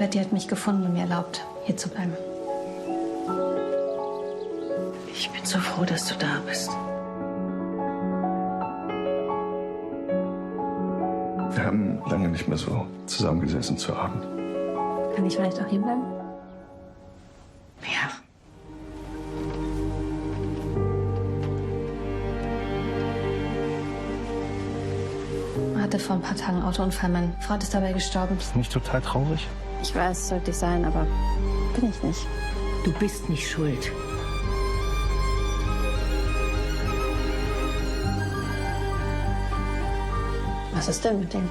Betty hat mich gefunden und mir erlaubt, hier zu bleiben. Ich bin so froh, dass du da bist. Wir haben lange nicht mehr so zusammengesessen zu Abend. Kann ich vielleicht auch hier bleiben? Ja. Hatte vor ein paar Tagen einen Autounfall. Mein Freund ist dabei gestorben. Ist nicht total traurig? Ich weiß, sollte ich sein, aber bin ich nicht. Du bist nicht schuld. Was ist denn mit dem?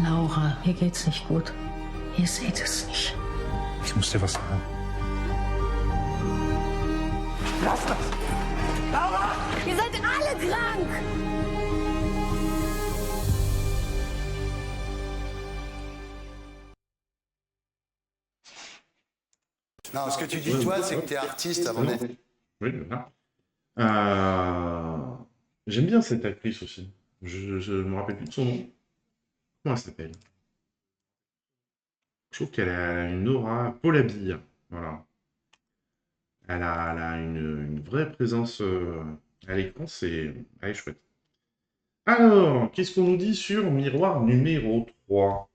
Laura, hier geht's nicht gut. Ihr seht es nicht. Ich muss dir was sagen. Lass das! Laura! Ihr seid alle krank! Non, ce que tu dis, toi, c'est que tu es artiste avant d'être... Oui, voilà. J'aime bien cette actrice aussi. Je me rappelle plus de son nom. Comment elle s'appelle? Je trouve qu'elle a une aura. Paula Beer. Voilà. Elle a une vraie présence à l'écran. Elle est chouette. Alors, qu'est-ce qu'on nous dit sur Miroir numéro 3?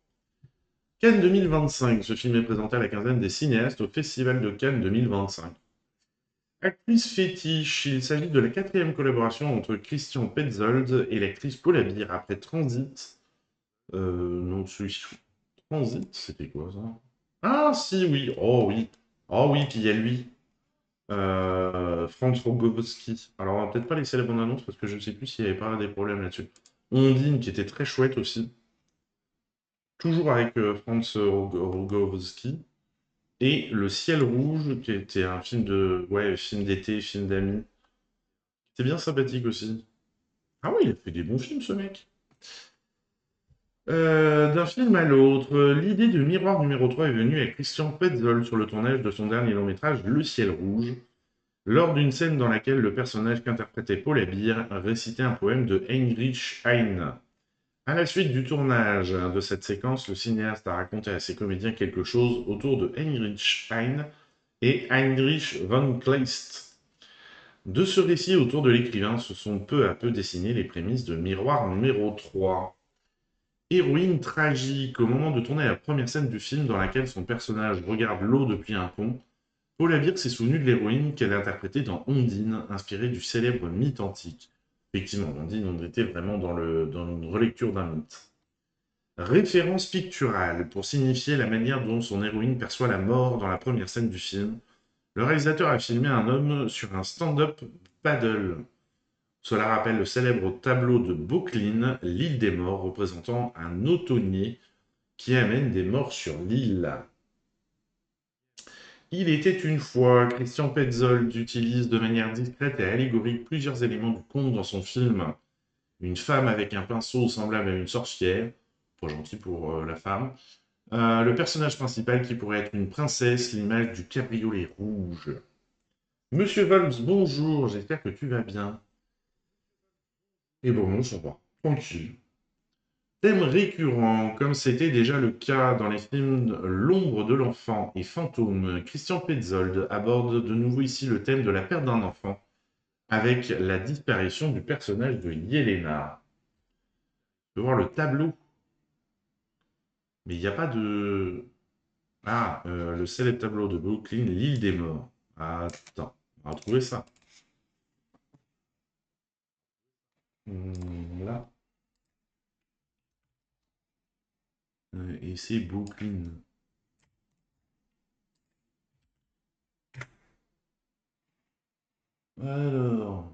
Cannes 2025. Ce film est présenté à la quinzaine des cinéastes au Festival de Cannes 2025. Actrice fétiche, il s'agit de la 4e collaboration entre Christian Petzold et l'actrice Paula Beer après Transit. Non, celui-ci. Transit, c'était quoi ça? Ah, si, oui. Oh, oui. Oh, oui, puis il y a lui. Franz Rogowski. Alors, on va peut-être pas laisser la bande-annonce parce que je ne sais plus s'il n'y avait pas des problèmes là-dessus. Ondine, qui était très chouette aussi. Toujours avec Franz Rogowski. Et Le Ciel Rouge, qui était un film de... Ouais, film d'été, film d'amis. C'était bien sympathique aussi. Ah oui, il a fait des bons films, ce mec. D'un film à l'autre, l'idée de Miroir numéro 3 est venue avec Christian Petzold sur le tournage de son dernier long-métrage, Le Ciel Rouge, lors d'une scène dans laquelle le personnage qu'interprétait Paula Beer récitait un poème de Heinrich Heine. À la suite du tournage de cette séquence, le cinéaste a raconté à ses comédiens quelque chose autour de Heinrich Heine et Heinrich von Kleist. De ce récit autour de l'écrivain se sont peu à peu dessinées les prémices de Miroir numéro 3. Héroïne tragique, au moment de tourner la première scène du film dans laquelle son personnage regarde l'eau depuis un pont, Paula Beer s'est souvenue de l'héroïne qu'elle a interprétée dans Ondine, inspirée du célèbre mythe antique. Effectivement, Ondine, on était vraiment dans une relecture d'un mythe. Référence picturale, pour signifier la manière dont son héroïne perçoit la mort dans la première scène du film, le réalisateur a filmé un homme sur un stand-up paddle. Cela rappelle le célèbre tableau de Böcklin, l'île des morts, représentant un automnier qui amène des morts sur l'île. Il était une fois, Christian Petzold utilise de manière discrète et allégorique plusieurs éléments du conte dans son film. Une femme avec un pinceau semblable à une sorcière, pas gentil pour la femme. Le personnage principal qui pourrait être une princesse, l'image du cabriolet rouge. Monsieur Volms, bonjour, j'espère que tu vas bien. Et bon, ça va, tranquille. Thème récurrent, comme c'était déjà le cas dans les films L'ombre de l'enfant et Fantôme, Christian Petzold aborde de nouveau ici le thème de la perte d'un enfant, avec la disparition du personnage de Yelena. Je peux voir le tableau. Mais il n'y a pas de... Ah, le célèbre tableau de Böcklin, l'île des morts. Attends, on va trouver ça. Là. Et c'est Böcklin. Alors...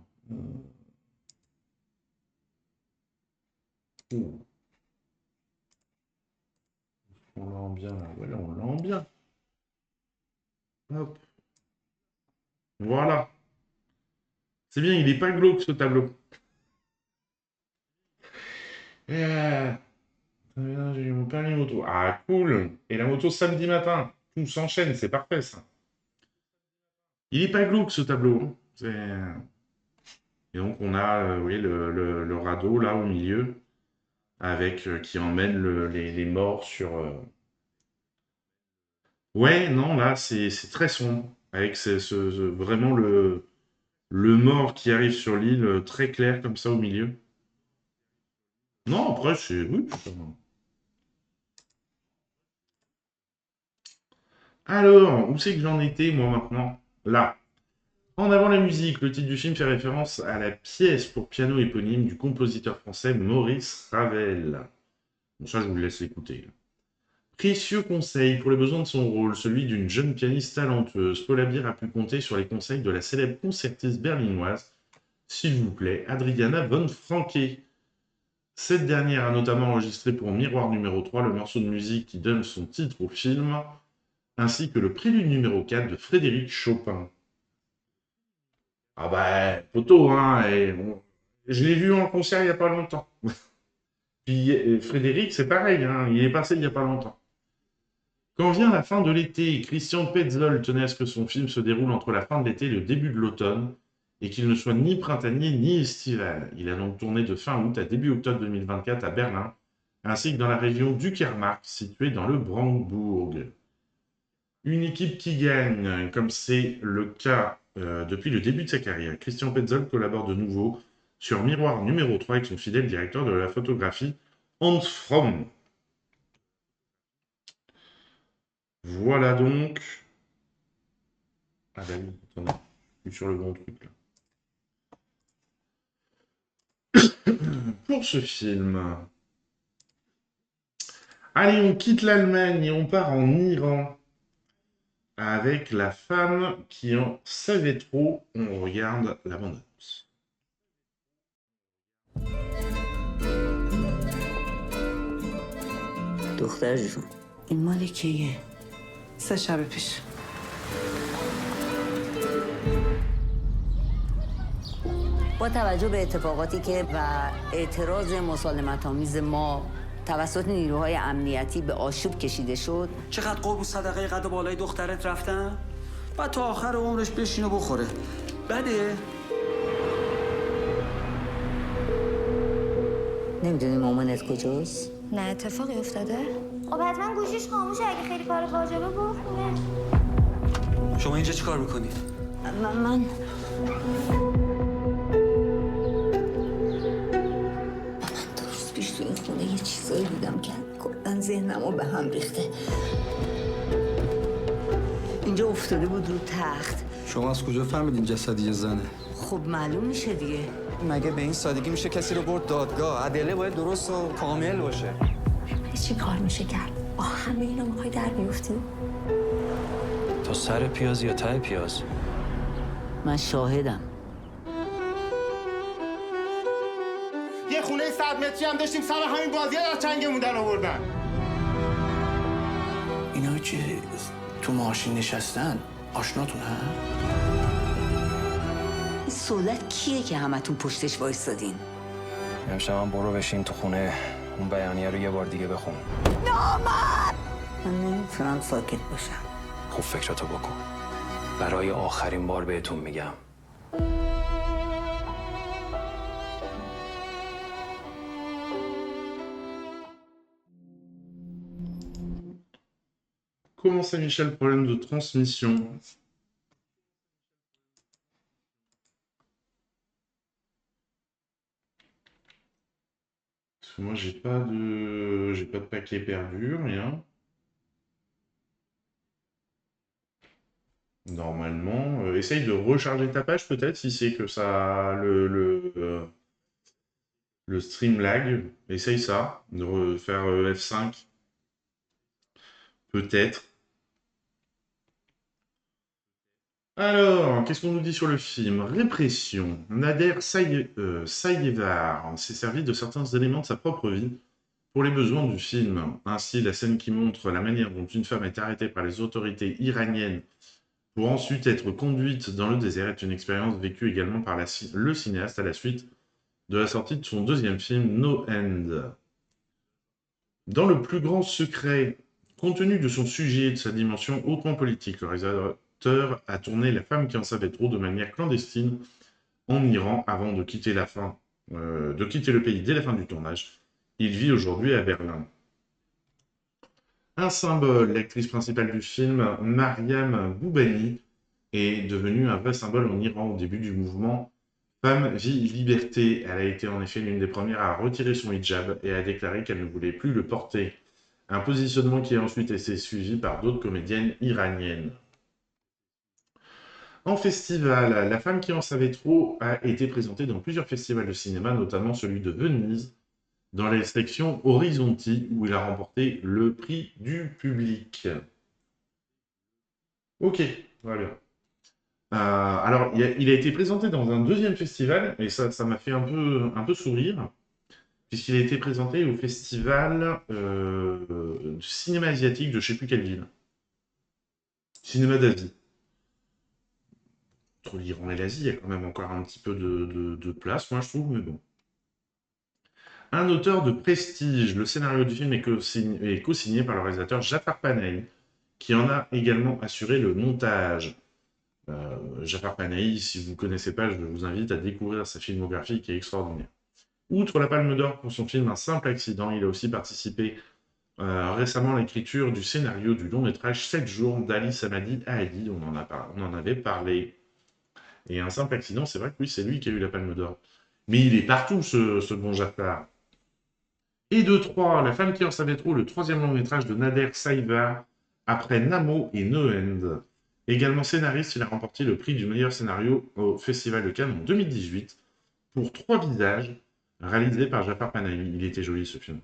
Oh. On l'a en bien là. Voilà, on l'a en bien. Hop. Voilà. C'est bien, il n'est pas glauque ce tableau. J'ai eu mon permis moto. Ah, cool. Et la moto samedi matin. Tout s'enchaîne, c'est parfait ça. Il n'est pas glauque ce tableau. Et donc on a oui, le radeau là au milieu, avec qui emmène les morts sur... Ouais, non, là c'est très sombre, avec vraiment le mort qui arrive sur l'île, très clair comme ça au milieu. Non, après c'est... Oui, alors, où c'est que j'en étais moi maintenant? Là. En avant la musique, le titre du film fait référence à la pièce pour piano éponyme du compositeur français Maurice Ravel. Bon, ça, je vous laisse l'écouter. Précieux conseil pour les besoins de son rôle, celui d'une jeune pianiste talentueuse. Paula Beer a pu compter sur les conseils de la célèbre concertiste berlinoise, s'il vous plaît, Adriana von Franke. Cette dernière a notamment enregistré pour Miroir numéro 3 le morceau de musique qui donne son titre au film, ainsi que le prélude numéro 4 de Frédéric Chopin. Ah bah, poteau, hein, et bon, je l'ai vu en concert il n'y a pas longtemps. Puis Frédéric, c'est pareil, hein, il est passé il n'y a pas longtemps. Quand vient la fin de l'été, Christian Petzold tenait à ce que son film se déroule entre la fin de l'été et le début de l'automne, et qu'il ne soit ni printanier ni estival. Il a donc tourné de fin août à début octobre 2024 à Berlin, ainsi que dans la région d'Uckermark, située dans le Brandebourg. Une équipe qui gagne, comme c'est le cas depuis le début de sa carrière. Christian Petzold collabore de nouveau sur Miroir numéro 3 avec son fidèle directeur de la photographie, Hans Fromm. Voilà donc. Ah bah oui, attendez, je suis sur le bon truc là. Pour ce film. Allez, on quitte l'Allemagne et on part en Iran. Avec La femme qui en savait trop. On regarde la bande-annonce. دختر جون این مال کیه؟ 3 شب پیش. با توجه به اتفاقاتی که و اعتراض مسالمت‌آمیز ما توسط نیروهای امنیتی به آشوب کشیده شد. چقدر قربون صدقه قد بالای دخترت رفتن؟ بعد تا آخر عمرش بشینه بخوره. بده؟ نمیدونی مامانت کجاست؟ نه اتفاقی افتاده؟ خب حتما گوشیش خاموشه، اگه خیلی کار واجبه بخونه. شما اینجا چی کار میکنید؟ من پیش تو این خونه یه چیزایی دیدم که کلاً ذهنمو به هم ریخته. اینجا افتاده بود رو تخت. شما از کجا فهمیدین جسد یه زنه؟ خب معلوم میشه دیگه. مگه به این سادگی میشه کسی رو برد دادگاه؟ ادله باید درست و کامل باشه. چی کار میشه کرد؟ با همه اینا میخوای در بیفتی؟ تو سر پیاز یا ته پیاز؟ من شاهدم. یه خونه 100 متری هم داشتیم، سر همین بازی از چنگمون در آوردن. اینا که تو ماشین نشستن آشناتون ها؟ این سولت کیه که همتون پشتش وایستادین؟ امشب هم برو بشین تو خونه اون بیانیه رو یه بار دیگه بخون. نامرد! من نمیتونم ساکت باشم. خوب فکراتو بکن. برای آخرین بار بهتون میگم. Comment ça, Michel, problème de transmission? Parce que moi, j'ai pas de paquet perdu, rien. Normalement, essaye de recharger ta page peut-être si c'est que ça le stream lag. Essaye ça, de refaire F5. Peut-être. Alors, qu'est-ce qu'on nous dit sur le film? Répression. Nader Sayevar s'est servi de certains éléments de sa propre vie pour les besoins du film. Ainsi, la scène qui montre la manière dont une femme est arrêtée par les autorités iraniennes pour ensuite être conduite dans le désert est une expérience vécue également par le cinéaste à la suite de la sortie de son deuxième film, No End. Dans le plus grand secret, compte tenu de son sujet et de sa dimension hautement politique, le réalisateur a tourné La femme qui en savait trop de manière clandestine en Iran avant de quitter le pays dès la fin du tournage. Il vit aujourd'hui à Berlin. Un symbole, l'actrice principale du film, Mariam Boubani, est devenue un vrai symbole en Iran au début du mouvement Femme, Vie, Liberté. Elle a été en effet l'une des premières à retirer son hijab et a déclaré qu'elle ne voulait plus le porter. Un positionnement qui a ensuite été suivi par d'autres comédiennes iraniennes. En festival, La femme qui en savait trop a été présentée dans plusieurs festivals de cinéma, notamment celui de Venise, dans les sections Horizonti, où il a remporté le prix du public. Ok, voilà. Alors, il a été présenté dans un deuxième festival, et ça m'a fait un peu sourire, puisqu'il a été présenté au festival du cinéma asiatique de je ne sais plus quelle ville. Cinéma d'Asie. Entre l'Iran et l'Asie, il y a quand même encore un petit peu de place, moi je trouve, mais bon. Un auteur de prestige. Le scénario du film est co-signé par le réalisateur Jafar Panahi, qui en a également assuré le montage. Jafar Panahi, si vous ne connaissez pas, je vous invite à découvrir sa filmographie qui est extraordinaire. Outre la Palme d'Or pour son film Un simple accident, il a aussi participé récemment à l'écriture du scénario du long métrage 7 jours d'Ali Samadi Ahadi, on en avait parlé. Et Un simple accident, c'est vrai que oui, c'est lui qui a eu la Palme d'Or. Mais il est partout, ce bon Jafar. Et de 3, La femme qui en savait trop, le 3e long métrage de Nader Saïva, après Namo et No End. Également scénariste, il a remporté le prix du meilleur scénario au Festival de Cannes en 2018 pour 3 visages, réalisé par Jafar Panahi. Il était joli ce film.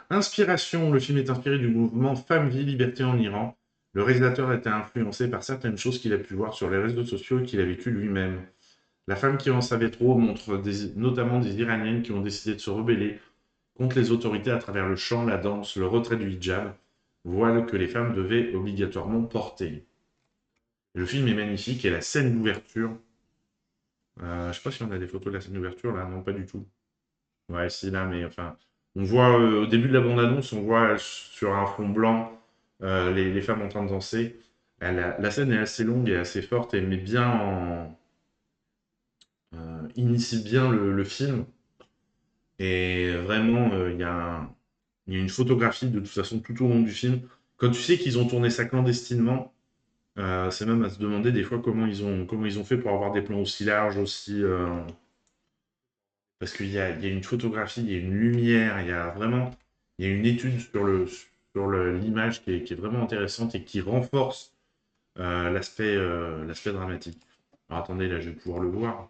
Inspiration, le film est inspiré du mouvement Femmes, Vie, Liberté en Iran. Le réalisateur a été influencé par certaines choses qu'il a pu voir sur les réseaux sociaux et qu'il a vécu lui-même. La femme qui en savait trop montre notamment des Iraniennes qui ont décidé de se rebeller contre les autorités à travers le chant, la danse, le retrait du hijab, voile que les femmes devaient obligatoirement porter. Le film est magnifique et la scène d'ouverture... je ne sais pas si on a des photos de la scène d'ouverture, là, non, pas du tout. Ouais, si, là, mais enfin... On voit, au début de la bande-annonce, on voit sur un fond blanc les femmes en train de danser. La scène est assez longue et assez forte et met bien en... initie bien le film. Et vraiment, il y a une photographie de toute façon tout au long du film. Quand tu sais qu'ils ont tourné ça clandestinement, c'est même à se demander des fois comment ils ont fait pour avoir des plans aussi larges, aussi... Parce qu'il y a une photographie, il y a une lumière, il y a une étude sur l'image qui est vraiment intéressante et qui renforce l'aspect dramatique. Alors attendez, là je vais pouvoir le voir.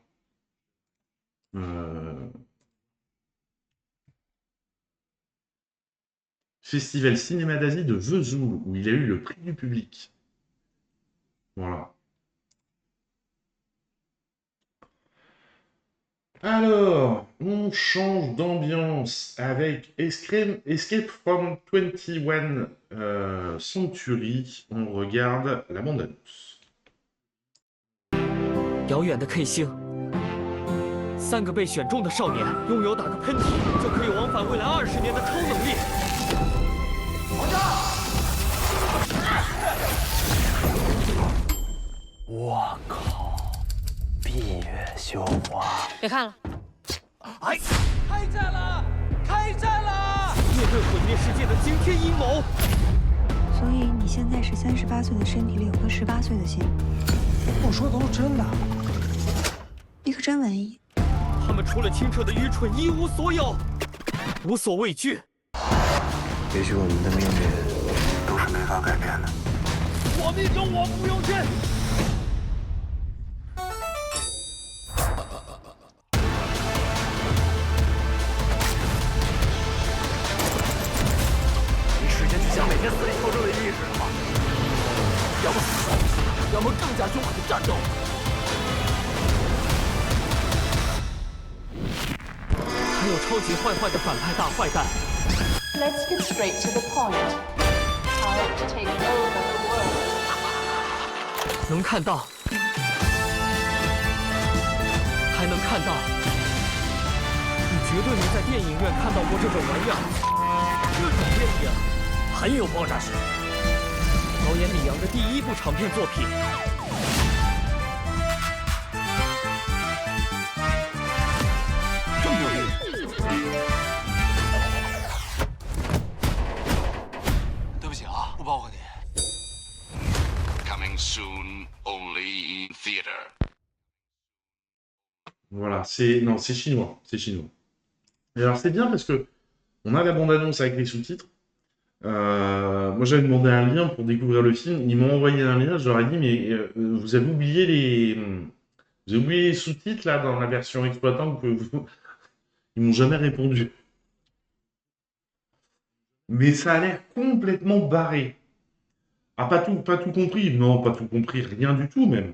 Festival Cinéma d'Asie de Vesoul, où il a eu le prix du public. Voilà. Alors, on change d'ambiance avec Escape from 21 Century. On regarde la bande-annonce. 遥远的 K 星，3个被选中的少年拥有打个喷嚏就可以往返未来20年的超能力。我靠！ 闭月羞花，别看了！哎，开战了！开战了！面对毁灭世界的惊天阴谋。所以你现在是38岁的身体里有颗18岁的心。我说的都是真的。你可真文艺。他们除了清澈的愚蠢一无所有，无所畏惧。也许我们的命运都是没法改变的。我命中我不由天。 像每天死里求生的意识的话，要么死，要么更加凶狠的战斗。还有超级坏的反派大坏蛋。Let's get straight to the point. How to take over the world. 能看到，还能看到，你绝对没在电影院看到过这种玩意儿。这种电影。 很有爆炸性。导演李阳的第1部长片作品。这么牛逼！对不起啊，不包括你。Coming soon, only in theater. Voilà, c'est chinois, c'est chinois. Et alors c'est bien parce que on a la bande-annonce avec les sous-titres. Moi j'avais demandé un lien pour découvrir le film, ils m'ont envoyé un lien, je leur ai dit mais vous avez oublié les sous-titres là dans la version exploitant ils m'ont jamais répondu. Mais ça a l'air complètement barré. Ah pas tout compris, non pas tout compris, rien du tout même.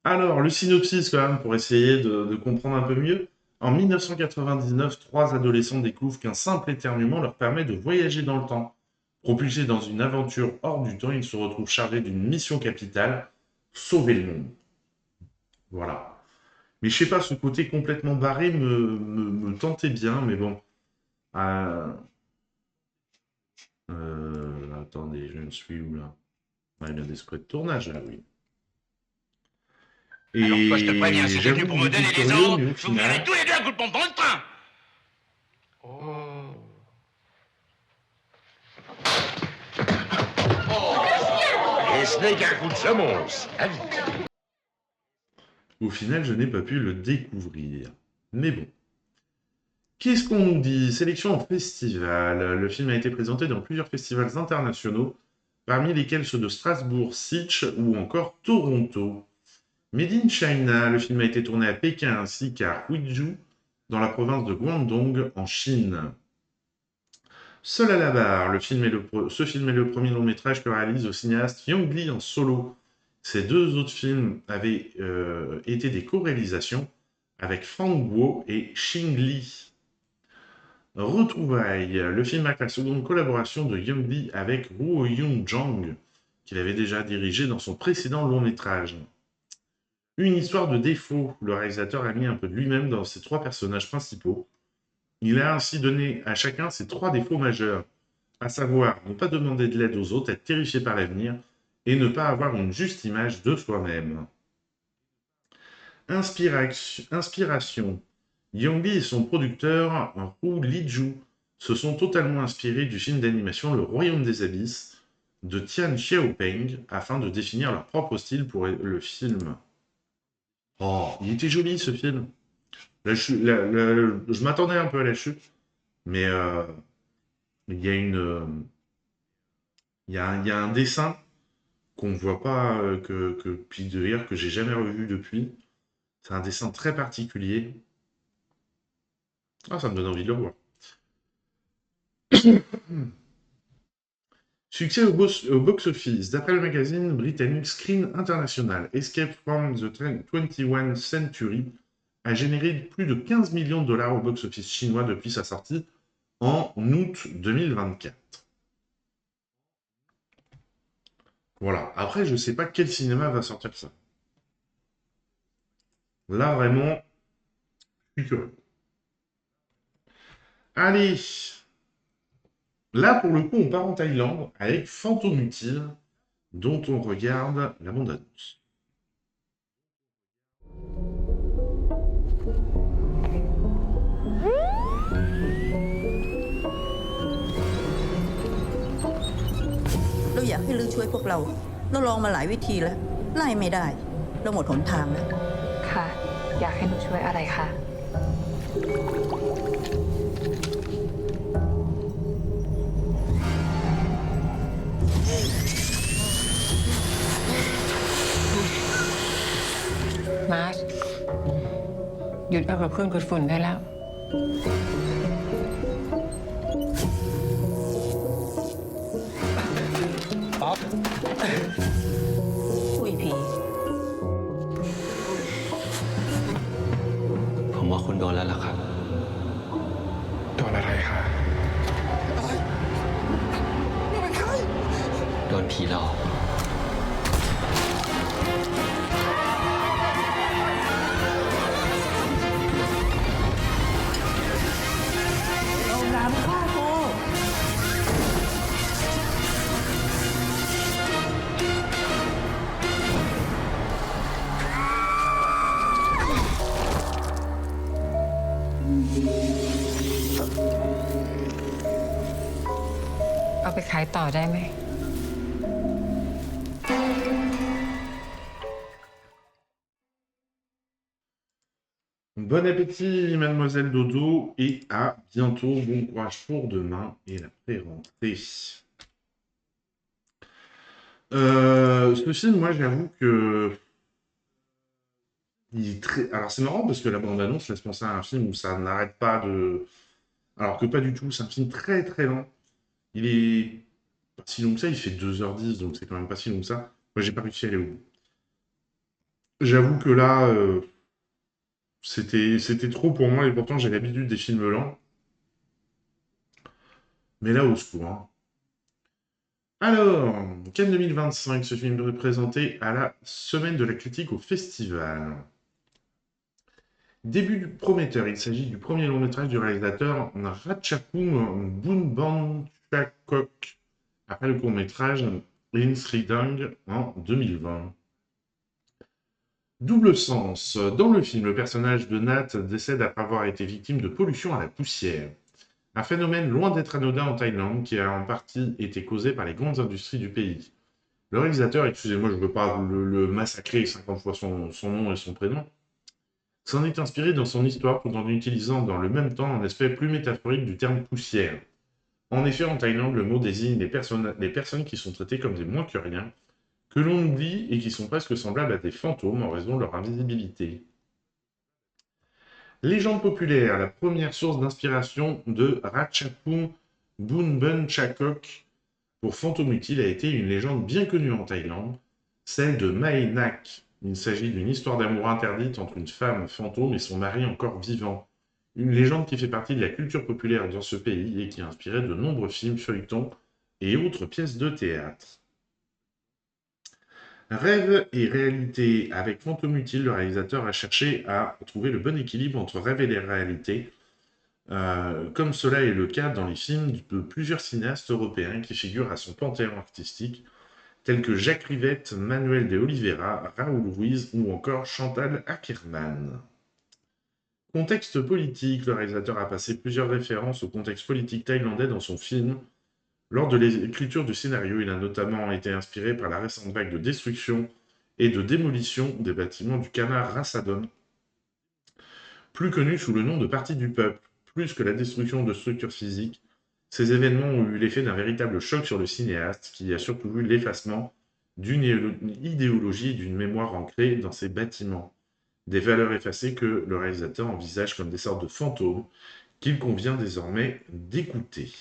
Alors le synopsis quand même pour essayer de comprendre un peu mieux. En 1999, 3 adolescents découvrent qu'un simple éternuement leur permet de voyager dans le temps. Propulsés dans une aventure hors du temps, ils se retrouvent chargés d'une mission capitale, sauver le monde. Voilà. Mais je sais pas, ce côté complètement barré me tentait bien, mais bon. Attendez, je ne suis où là? Il y a des secrets de tournage là, oui. Alors toi, je te préviens, si t'es j'avoue venu pour que me donner j'étais les curieux, ordres, mais au je vous final, mettrai tous les deux un coup de pompe dans le train. Et ce n'est qu'un coup de semonce. au final, je n'ai pas pu le découvrir. Mais bon. Qu'est-ce qu'on nous dit? Sélection en festival. Le film a été présenté dans plusieurs festivals internationaux, parmi lesquels ceux de Strasbourg, Sitges ou encore Toronto. Made in China, le film a été tourné à Pékin ainsi qu'à Huizhou, dans la province de Guangdong, en Chine. Seul à la barre, ce film est le premier long-métrage que réalise le cinéaste Yong Li en solo. Ces deux autres films avaient été des co-réalisations avec Fang Guo et Xing Li. Retrouvailles, le film marque la seconde collaboration de Yong Li avec Ruo Yoon-jang, qu'il avait déjà dirigé dans son précédent long-métrage. Une histoire de défaut, le réalisateur a mis un peu de lui-même dans ses trois personnages principaux. Il a ainsi donné à chacun ses trois défauts majeurs, à savoir ne pas demander de l'aide aux autres, être terrifié par l'avenir et ne pas avoir une juste image de soi-même. Inspiration. Yong Li et son producteur, Hu Liju, se sont totalement inspirés du film d'animation Le Royaume des Abysses de Tian Xiaopeng afin de définir leur propre style pour le film. Oh, il était joli ce film. Je m'attendais un peu à la chute, mais il y a un dessin qu'on ne voit pas, puis d'ailleurs que j'ai jamais revu depuis. C'est un dessin très particulier. Ah, ça me donne envie de le revoir. Succès au box-office. D'après le magazine britannique Screen International, Escape from the 21st Century a généré plus de 15 millions de dollars au box-office chinois depuis sa sortie en août 2024. Voilà. Après, je ne sais pas quel cinéma va sortir ça. Là, vraiment, je suis curieux. Allez. Là, pour le coup, on part en Thaïlande avec Fantôme Utile, dont on regarde la bande-annonce. Nous อยากให้ลือช่วยพวกเราลองมาหลายวิธีแล้วไล่ไม่ได้เราหมดหนทางแล้วค่ะ อยากให้หนูช่วยอะไรคะ มาร์ชหยุดเอากับเครื่องกดฝุ่นได้แล้ว ป๊อปคุยผี ผมว่าคุณโดนแล้วล่ะครับ โดนอะไรคะ โดนผีหลอก เอาน้ำฆ่ากู เอาไปขายต่อได้ไหม Bon appétit, mademoiselle Dodo, et à bientôt. Bon courage pour demain et la pré-rentrée. Ce film, moi, j'avoue que... il est très... Alors, c'est marrant parce que la bande-annonce laisse penser à un film où ça n'arrête pas de... Alors que pas du tout, c'est un film très très lent. Il est pas si long que ça, il fait 2h10, donc c'est quand même pas si long que ça. Moi, j'ai pas réussi à aller au bout. J'avoue que là... C'était trop pour moi, et pourtant j'ai l'habitude des films lents. Mais là, au secours. Hein. Alors, Cannes 2025, ce film est présenté à la Semaine de la critique au festival. Début prometteur, il s'agit du premier long-métrage du réalisateur Ratchakum Boonbanchakok, après le court-métrage In Sridang en 2020. Double sens. Dans le film, le personnage de Nat décède après avoir été victime de pollution à la poussière. Un phénomène loin d'être anodin en Thaïlande qui a en partie été causé par les grandes industries du pays. Le réalisateur, excusez-moi, je ne veux pas le massacrer 50 fois son nom et son prénom, s'en est inspiré dans son histoire tout en utilisant dans le même temps un aspect plus métaphorique du terme poussière. En effet, en Thaïlande, le mot désigne les personnes qui sont traitées comme des moins que rien, que l'on oublie et qui sont presque semblables à des fantômes en raison de leur invisibilité. Légende populaire, la première source d'inspiration de Ratchapung Bunbunchakok pour Fantôme Utile a été une légende bien connue en Thaïlande, celle de Mae Nak. Il s'agit d'une histoire d'amour interdite entre une femme fantôme et son mari encore vivant. Une légende qui fait partie de la culture populaire dans ce pays et qui a inspiré de nombreux films, feuilletons et autres pièces de théâtre. Rêve et réalité. Avec Fantôme Utile, le réalisateur a cherché à trouver le bon équilibre entre rêve et les réalités, comme cela est le cas dans les films de plusieurs cinéastes européens qui figurent à son panthéon artistique, tels que Jacques Rivette, Manuel de Oliveira, Raoul Ruiz ou encore Chantal Akerman. Contexte politique. Le réalisateur a passé plusieurs références au contexte politique thaïlandais dans son film. Lors de l'écriture du scénario, il a notamment été inspiré par la récente vague de destruction et de démolition des bâtiments du canard Rassadon, plus connu sous le nom de Parti du peuple. Plus que la destruction de structures physiques, ces événements ont eu l'effet d'un véritable choc sur le cinéaste, qui a surtout vu l'effacement d'une idéologie et d'une mémoire ancrée dans ces bâtiments. Des valeurs effacées que le réalisateur envisage comme des sortes de fantômes qu'il convient désormais d'écouter.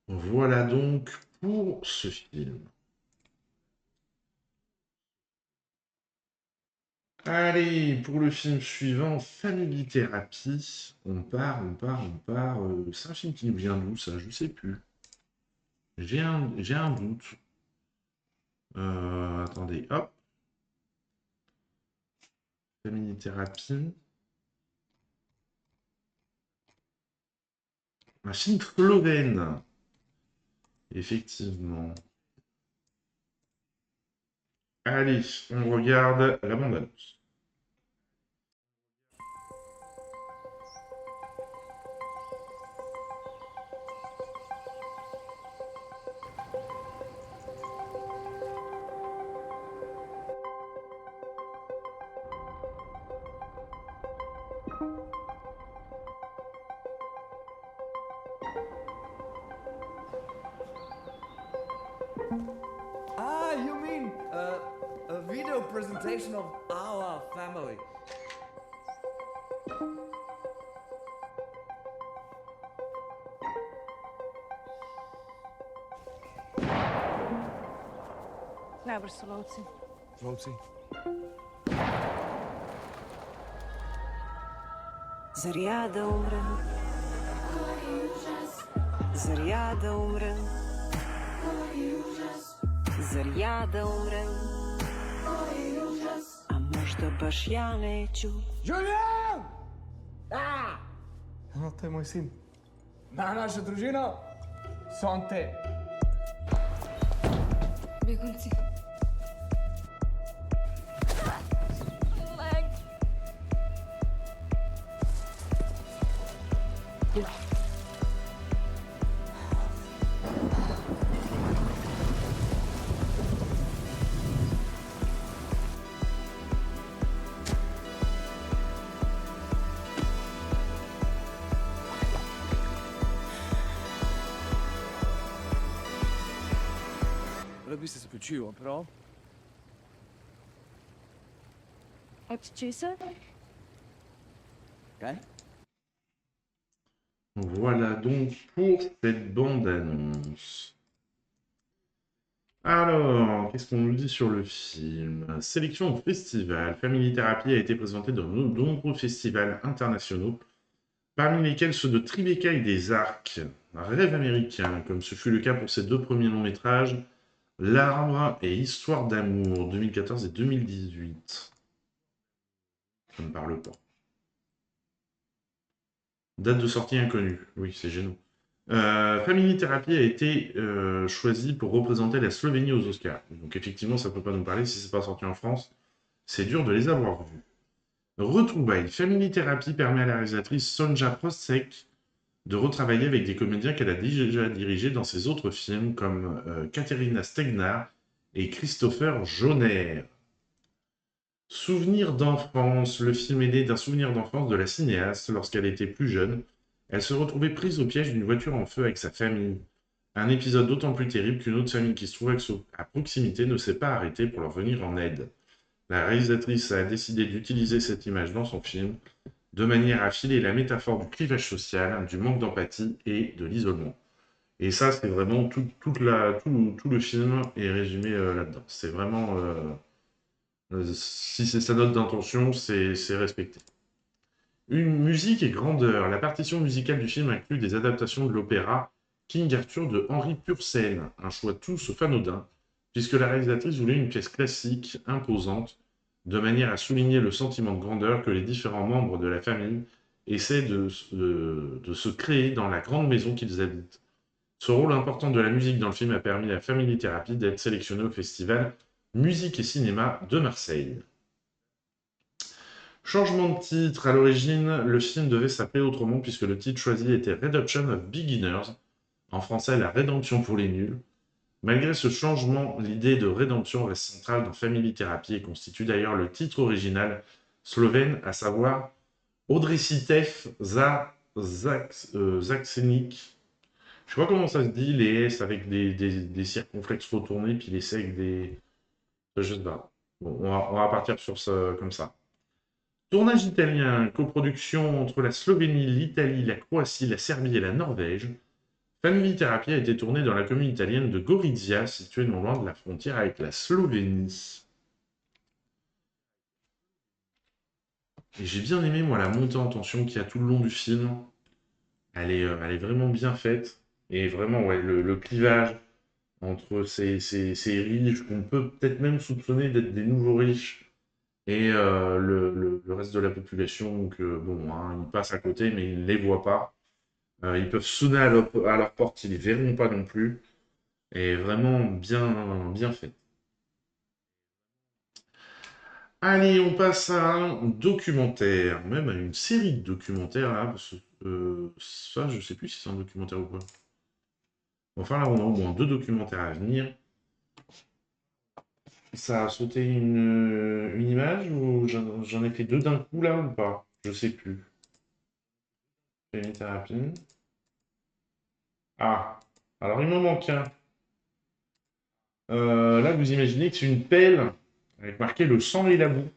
Voilà donc pour ce film. Allez, pour le film suivant, Family Therapy. On part. C'est un film qui nous vient d'où, ça? Je sais plus. J'ai un doute. Attendez, hop. Family Therapy. Un film slovène. Effectivement. Allez, on regarde la bande-annonce. Ah, you mean a video presentation of our family? Najbrž su lovci. Lovci? Zar ja da umrem? Zar ja da umrem? Zar ja da umrem? A možda baš ja neću? Julian! Ah! No, to je moj sin. Na naša družina, Sonte. Begunci. Bi se spočil, prav? Od česa? Kaj? Voilà donc pour cette bande-annonce. Alors, qu'est-ce qu'on nous dit sur le film? Sélection au festival. Family Therapy a été présenté dans de nombreux festivals internationaux, parmi lesquels ceux de Tribeca et des Arcs, un rêve américain, comme ce fut le cas pour ses deux premiers longs-métrages, L'Arbre et Histoire d'amour, 2014 et 2018. Ça ne me parle pas. Date de sortie inconnue. Oui, c'est gênant. Family Therapy a été choisi pour représenter la Slovénie aux Oscars. Donc effectivement, ça ne peut pas nous parler si ce n'est pas sorti en France. C'est dur de les avoir vus. Retrouvailles. Family Therapy permet à la réalisatrice Sonja Prosek de retravailler avec des comédiens qu'elle a déjà dirigés dans ses autres films comme Katerina Stegnar et Christopher Joner. Souvenir d'enfance. Le film est né d'un souvenir d'enfance de la cinéaste lorsqu'elle était plus jeune. Elle se retrouvait prise au piège d'une voiture en feu avec sa famille. Un épisode d'autant plus terrible qu'une autre famille qui se trouvait à proximité ne s'est pas arrêtée pour leur venir en aide. La réalisatrice a décidé d'utiliser cette image dans son film, de manière à filer la métaphore du clivage social, du manque d'empathie et de l'isolement. Et ça, c'est vraiment tout le film est résumé là-dedans. C'est vraiment... si c'est sa note d'intention, c'est respecté. Une musique et grandeur. La partition musicale du film inclut des adaptations de l'opéra King Arthur de Henri Purcell, un choix tout sauf anodin, puisque la réalisatrice voulait une pièce classique, imposante, de manière à souligner le sentiment de grandeur que les différents membres de la famille essaient de se créer dans la grande maison qu'ils habitent. Ce rôle important de la musique dans le film a permis à Family Therapy d'être sélectionnée au festival Musique et Cinéma de Marseille. Changement de titre. À l'origine, le film devait s'appeler autrement puisque le titre choisi était Redemption of Beginners, en français la rédemption pour les nuls. Malgré ce changement, l'idée de rédemption reste centrale dans Family Therapy et constitue d'ailleurs le titre original slovène, à savoir Odrecitev za Zaksenik. Je sais pas comment ça se dit, les S avec des circonflexes retournés, puis les C avec des... Je sais pas. Bon, on va partir sur ça comme ça. Tournage italien, coproduction entre la Slovénie, l'Italie, la Croatie, la Serbie et la Norvège. Family Therapy a été tourné dans la commune italienne de Gorizia, située non loin de la frontière avec la Slovénie. Et j'ai bien aimé, moi, la montée en tension qu'il y a tout le long du film. Elle est vraiment bien faite. Et vraiment, ouais, le clivage entre ces riches, qu'on peut peut-être même soupçonner d'être des nouveaux riches, et le reste de la population, donc bon, hein, ils passent à côté, mais ils ne les voient pas. Ils peuvent sonner à leur porte, ils ne les verront pas non plus. Et vraiment bien fait. Allez, on passe à un documentaire, même à une série de documentaires, là, parce que ça, je ne sais plus si c'est un documentaire ou pas. Enfin, là, on a au moins 2 documentaires à venir. Ça a sauté une image ou j'en ai fait 2 d'un coup, là, ou pas? Je sais plus. Family Therapy. Ah, alors il m'en manque un. Là, vous imaginez que c'est une pelle avec marqué le sang et la boue,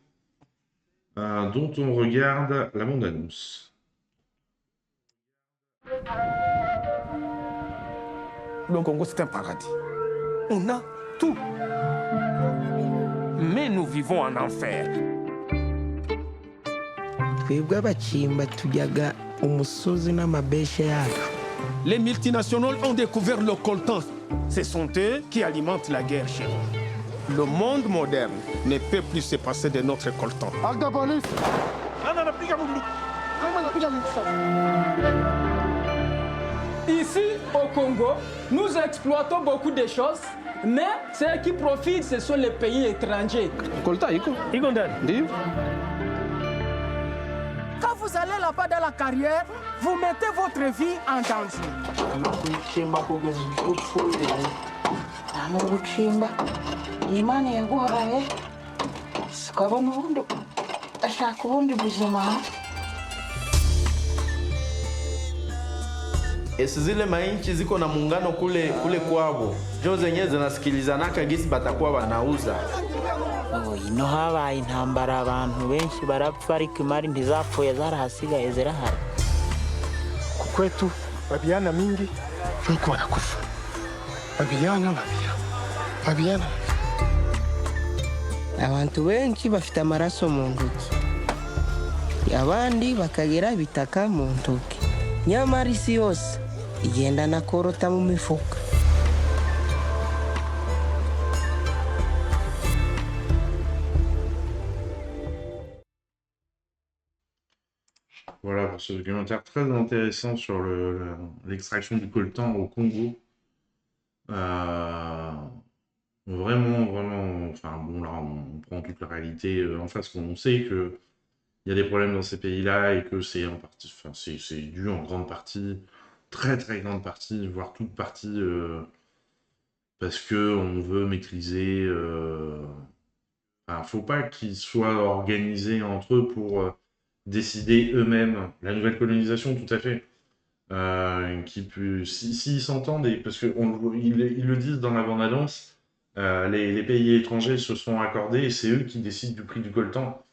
dont on regarde la bande-annonce. Le Congo, c'est un paradis. On a tout. Mais nous vivons en enfer. Les multinationales ont découvert le coltan. Ce sont eux qui alimentent la guerre chez nous. Le monde moderne ne peut plus se passer de notre coltan. Ici, au Congo, nous exploitons beaucoup de choses, mais ceux qui profitent, ce sont les pays étrangers. Quand vous allez là-bas dans la carrière, vous mettez votre vie en danger. Zile mainchi ziko na muungano kule kwabo, jo zenye zinasikilizanaka gisi batakuwa wanauza. Ino habaye intambara, abantu benshi barapfa, ariko imari ntizapfuye, zarahasigaye zirahari. Kwetu babiana mingi wiko wanakufa. Babiana. Abantu benshi bafite amaraso mu ntoki, abandi bakagira ibitaka mu ntoki. Nyamara isi yose igenda na korota mu mifuka. Voilà, pour ce documentaire très intéressant sur l'extraction du coltan au Congo. Vraiment, vraiment, enfin bon, là, on prend toute la réalité en face. On sait qu'il y a des problèmes dans ces pays-là et que c'est en partie, enfin, c'est dû en grande partie, très très grande partie, voire toute partie, parce que on veut maîtriser. Enfin, faut pas qu'ils soient organisés entre eux pour décider eux-mêmes. La nouvelle colonisation, tout à fait. S'ils s'entendent, parce qu'ils le disent dans la bande-annonce, les pays étrangers se sont accordés et c'est eux qui décident du prix du coltan.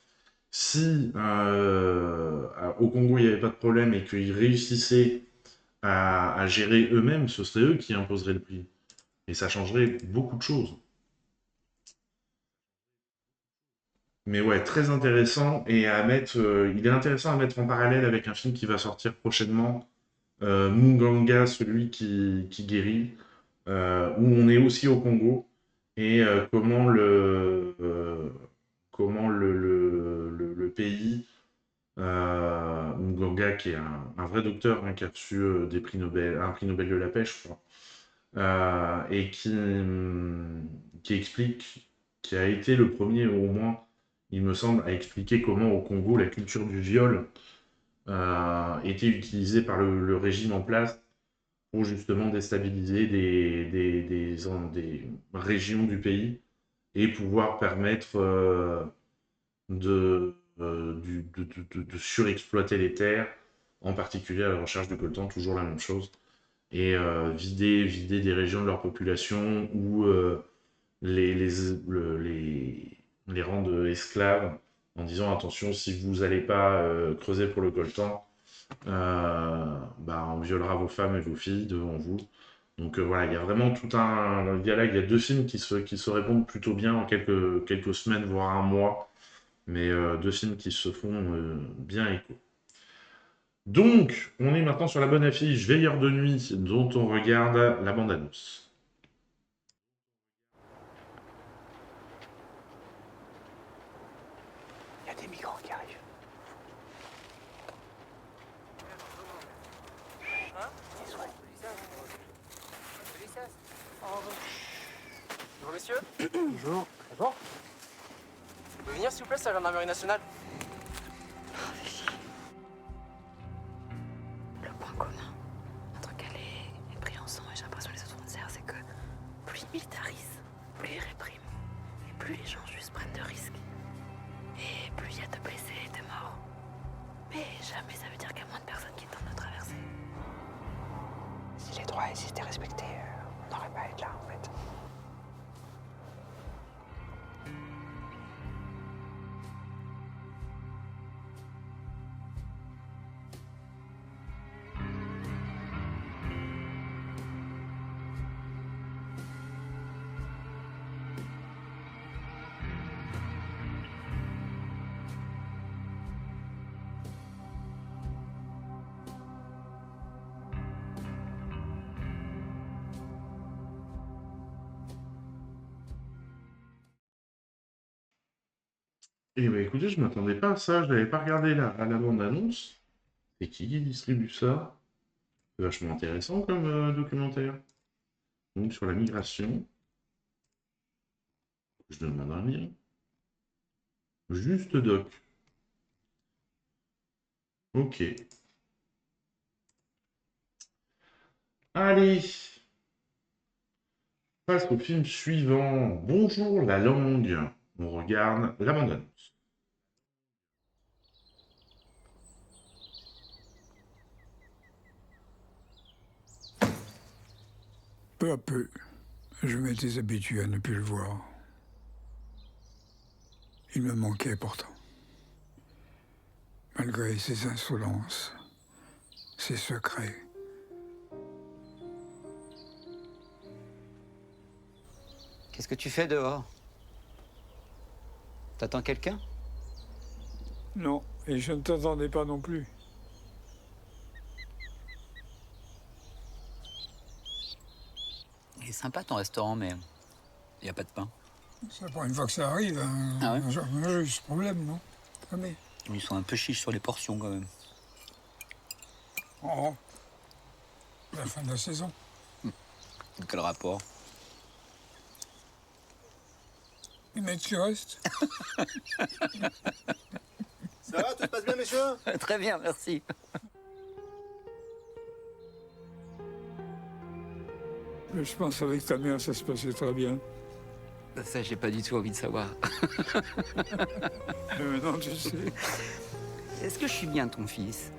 Si au Congo il n'y avait pas de problème et qu'ils réussissaient à gérer eux-mêmes, ce serait eux qui imposeraient le prix. Et ça changerait beaucoup de choses. Mais ouais, très intéressant et à mettre. Il est intéressant à mettre en parallèle avec un film qui va sortir prochainement, Munganga, celui qui guérit, où on est aussi au Congo et comment le pays, Munganga, qui est un vrai docteur hein, qui a reçu des prix Nobel, un prix Nobel de la paix, je crois, et qui explique, qui a été le premier au moins, il me semble, à expliquer comment au Congo la culture du viol était utilisée par le régime en place pour justement déstabiliser des régions du pays et pouvoir permettre de surexploiter les terres, en particulier à la recherche de coltan, toujours la même chose, et vider des régions de leur population ou les rendre esclaves en disant attention, si vous n'allez pas creuser pour le coltan, on violera vos femmes et vos filles devant vous. Donc voilà, il y a vraiment tout un dialogue. Il y a deux films qui se répondent plutôt bien en quelques semaines, voire un mois. Mais deux films qui se font bien écho. Donc, on est maintenant sur la bonne affiche Veilleur de nuit, dont on regarde la bande-annonce. Il y a des migrants qui arrivent. Bonjour messieurs. Bonjour. Bonjour. Vous pouvez venir s'il vous plaît, c'est la gendarmerie nationale. Le point commun entre Calais et Briançon, et j'ai l'impression que les autres frontières, c'est que plus ils militarisent, plus ils répriment, et plus les gens juste prennent de risques. Et plus il y a de blessés et de morts. Mais jamais ça veut dire qu'il y a moins de personnes qui tentent de traverser. Si les droits ici étaient respectés, on n'aurait pas à être là en fait. Eh bien, écoutez, je ne m'attendais pas à ça. Je n'avais pas regardé à la bande-annonce. C'est qui distribue ça? C'est vachement intéressant comme documentaire. Donc, sur la migration. Je demande un lien. Juste doc. Ok. Allez. Passe au film suivant. Bonjour la langue. On regarde la bande-annonce. Peu à peu, je m'étais habitué à ne plus le voir. Il me manquait pourtant. Malgré ses insolences, ses secrets. Qu'est-ce que tu fais dehors? T'attends quelqu'un? Non, et je ne t'attendais pas non plus. Il est sympa ton restaurant, mais il n'y a pas de pain. C'est pas une fois que ça arrive, hein. Ah ouais? J'ai eu ce problème, non? Jamais. Ils sont un peu chiches sur les portions quand même. Oh. La fin de la saison. Quel rapport? Mais tu restes. Ça va, tout se passe bien, messieurs? Très bien, merci. Mais je pense qu'avec ta mère, ça se passait très bien. Ça, j'ai pas du tout envie de savoir. Mais maintenant, tu sais. Est-ce que je suis bien ton fils?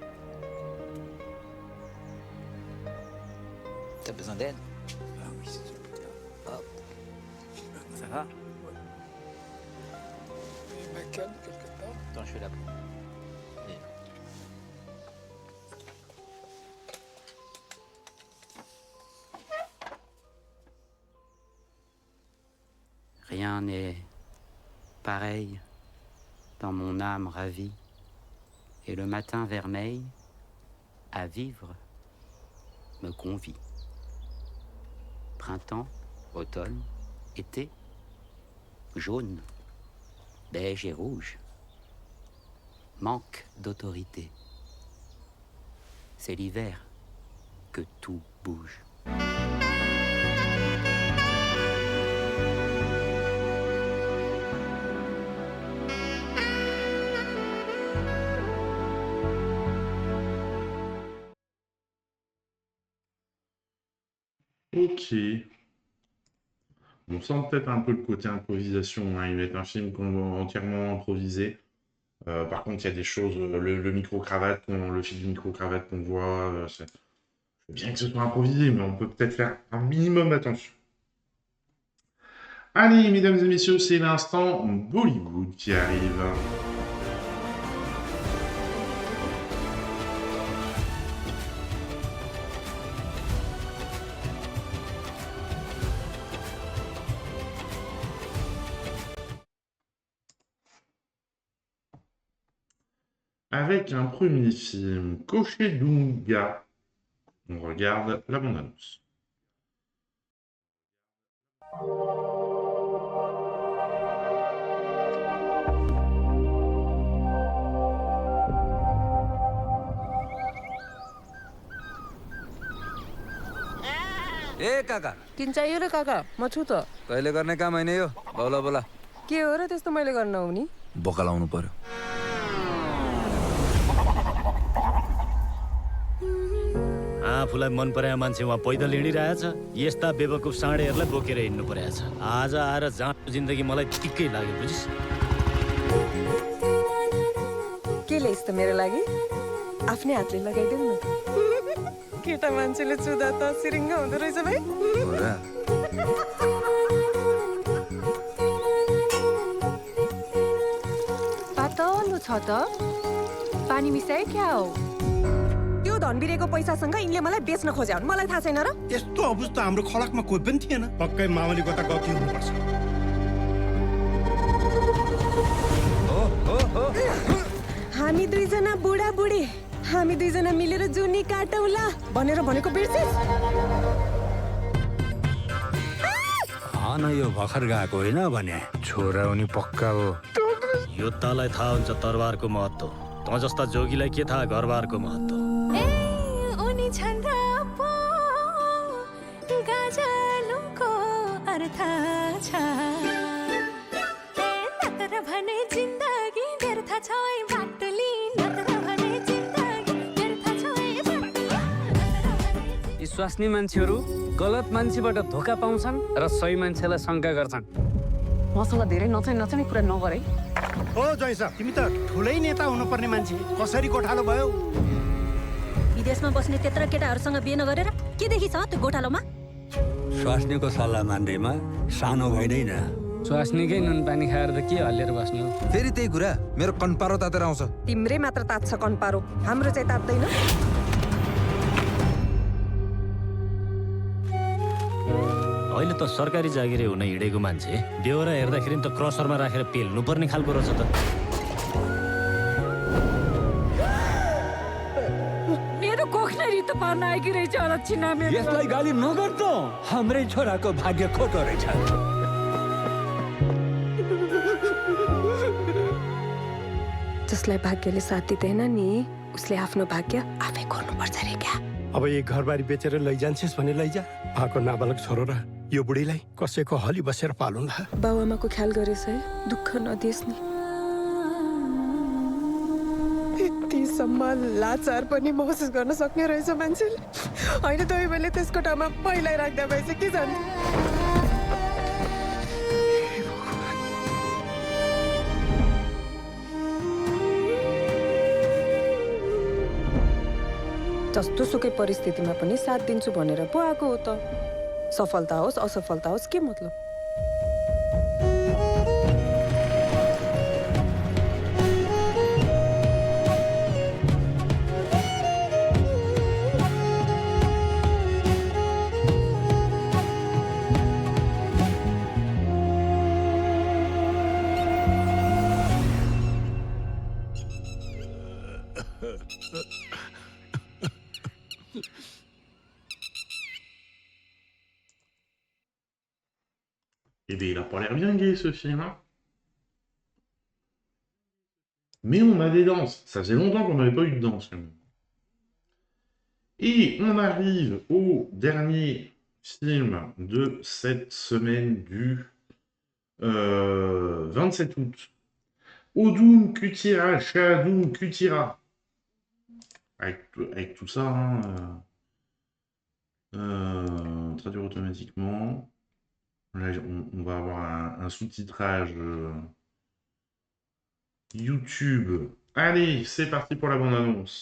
T'as besoin d'aide? Ah oui, c'est ça. Hop. Ça va? Il m'a calme quelque part. Attends, je suis là. Rien n'est pareil dans mon âme ravie, et le matin vermeil à vivre me convie. Printemps, automne, été, jaune, beige et rouge, manque d'autorité. C'est l'hiver que tout bouge. Ok. On sent peut-être un peu le côté improvisation, hein. Ils mettent un film entièrement improvisé. Par contre, il y a des choses, le micro-cravate, le fil du micro-cravate qu'on voit, je veux bien que ce soit improvisé, mais on peut peut-être faire un minimum d'attention. Allez, mesdames et messieurs, c'est l'instant Bollywood qui arrive. Avec un premier film, Cocher Dunga. On regarde la bande-annonce. ए काका किन चाहियो र काका म छु त कहिले गर्ने काम होइन यो बोला बोला के हो र त्यस्तो मैले गर्न आउनी बोका लाउनु पर्यो आफूलाई मन पराए मान्छे उहाँ पैदल हिँडिरहेछ यस्ता बेवकुफ साँडेहरूलाई बोकेर हिँड्नु परेछ आज आएर जाँडो जिन्दगी मलाई ठिकै लाग्यो बुझिस् के ल्याइस् त मेरो लागि आफ्नै हातले लगाइदेऊ न केटा मान्छेले चुदा त सिरिङ्ग हुँदो रहेछ भाइ पातलो छ त पानी मिसाए क्या हो त्यो धनबिरेको पैसासँग यिनले मलाई बेच्न खोज्या हुन् मलाई थाहा छैन र यस्तो अवस्था हाम्रो खडकमा कोही पनि थिएन पक्कै मावलीको त गल्ती हुनुपर्छ हामी दुईजना बुढा बुढी हामी दुईजना मिलेर जुनी काटौला भनेर भनेको बिर्सिस् न यो भर्खर गएको होइन भने छोरा उनी पक्का हो योद्धालाई थाहा हुन्छ तरबारको महत्त्व त जस्ता जोगीलाई के थाहा घरबारको महत्त्व उनी छन् पो गजलको अर्थ छ नत्र भने जिन्दगी व्यर्थ छ बाटोली नत्र भने जिन्दगी व्यर्थ छ यी स्वास्नी मान्छेहरू गलत मान्छेबाट धोका पाउँछन् र सही मान्छेलाई शङ्का गर्छन् मसँग धेरै नचाहिने कुरा नगरे ओ जय साहब तिमी त ठुलै नेता हुनुपर्ने मान्छे कसरी गोठालो भयो विदेशमा बस्ने त्यत्रा केटाहरूसँग बिहे नगरेर के देखिछ त्यो गोठालोमा स्वास्नीको सल्लाह मान्दैमा सानो भइदैन स्वास्नीकै नुन पानी खाएर त के हल्लिएर बस्नु फेरि त्यही कुरा मेरो कन्पारो तातेर आउँछ तिम्रै मात्र तात्छ कन्पारो हाम्रो चाहिँ तात्दैन अहिले त सरकारी जागिरे हुन हिँडेको मान्छे बेहोरा हेर्दाखेरि त क्रसरमा राखेर पेल्नु पर्ने खालको रहेछ त मेरो कोखनरी त पार्न आएकी रहेछ अलक्षिणा मेरो यसलाई गाली नगर त हाम्रै छोराको भाग्य खोटो रहेछ जसलाई भाग्यले साथ दिँदैन नि उसले आफ्नो भाग्य आफै गर्नुपर्छ रे क्या। अब यही घरबारी बेचेर लैजान्छस् भने लैजा। आएको नाबालक छोरो र यो बुढीलाई कसैको हली बसेर पालुन्ला। बाउआमाको ख्याल गरेछ है, दुःख नदिएस् नि। यतिसम्म लाचार पनि महसुस गर्न सक्ने रहेछ मान्छेले। होइन त मैले त्यसको ठाउँमा पहिल्यै राख्दा भएछ के जाने। जस्तो सुकै परिस्थितिमा पनि साथ दिन्छु भनेर पो आएको हो त। सफलता होस् असफलता होस् के मतलब। Eh bien, il a pas l'air bien gay ce film. Hein. Mais on a des danses. Ça faisait longtemps qu'on n'avait pas eu de danse quand même. Et on arrive au dernier film de cette semaine du 27 août. Odum Kutira, Shadum Kutira. Avec tout ça, hein, traduire automatiquement. Là, on va avoir un sous-titrage YouTube. Allez, c'est parti pour la bande-annonce.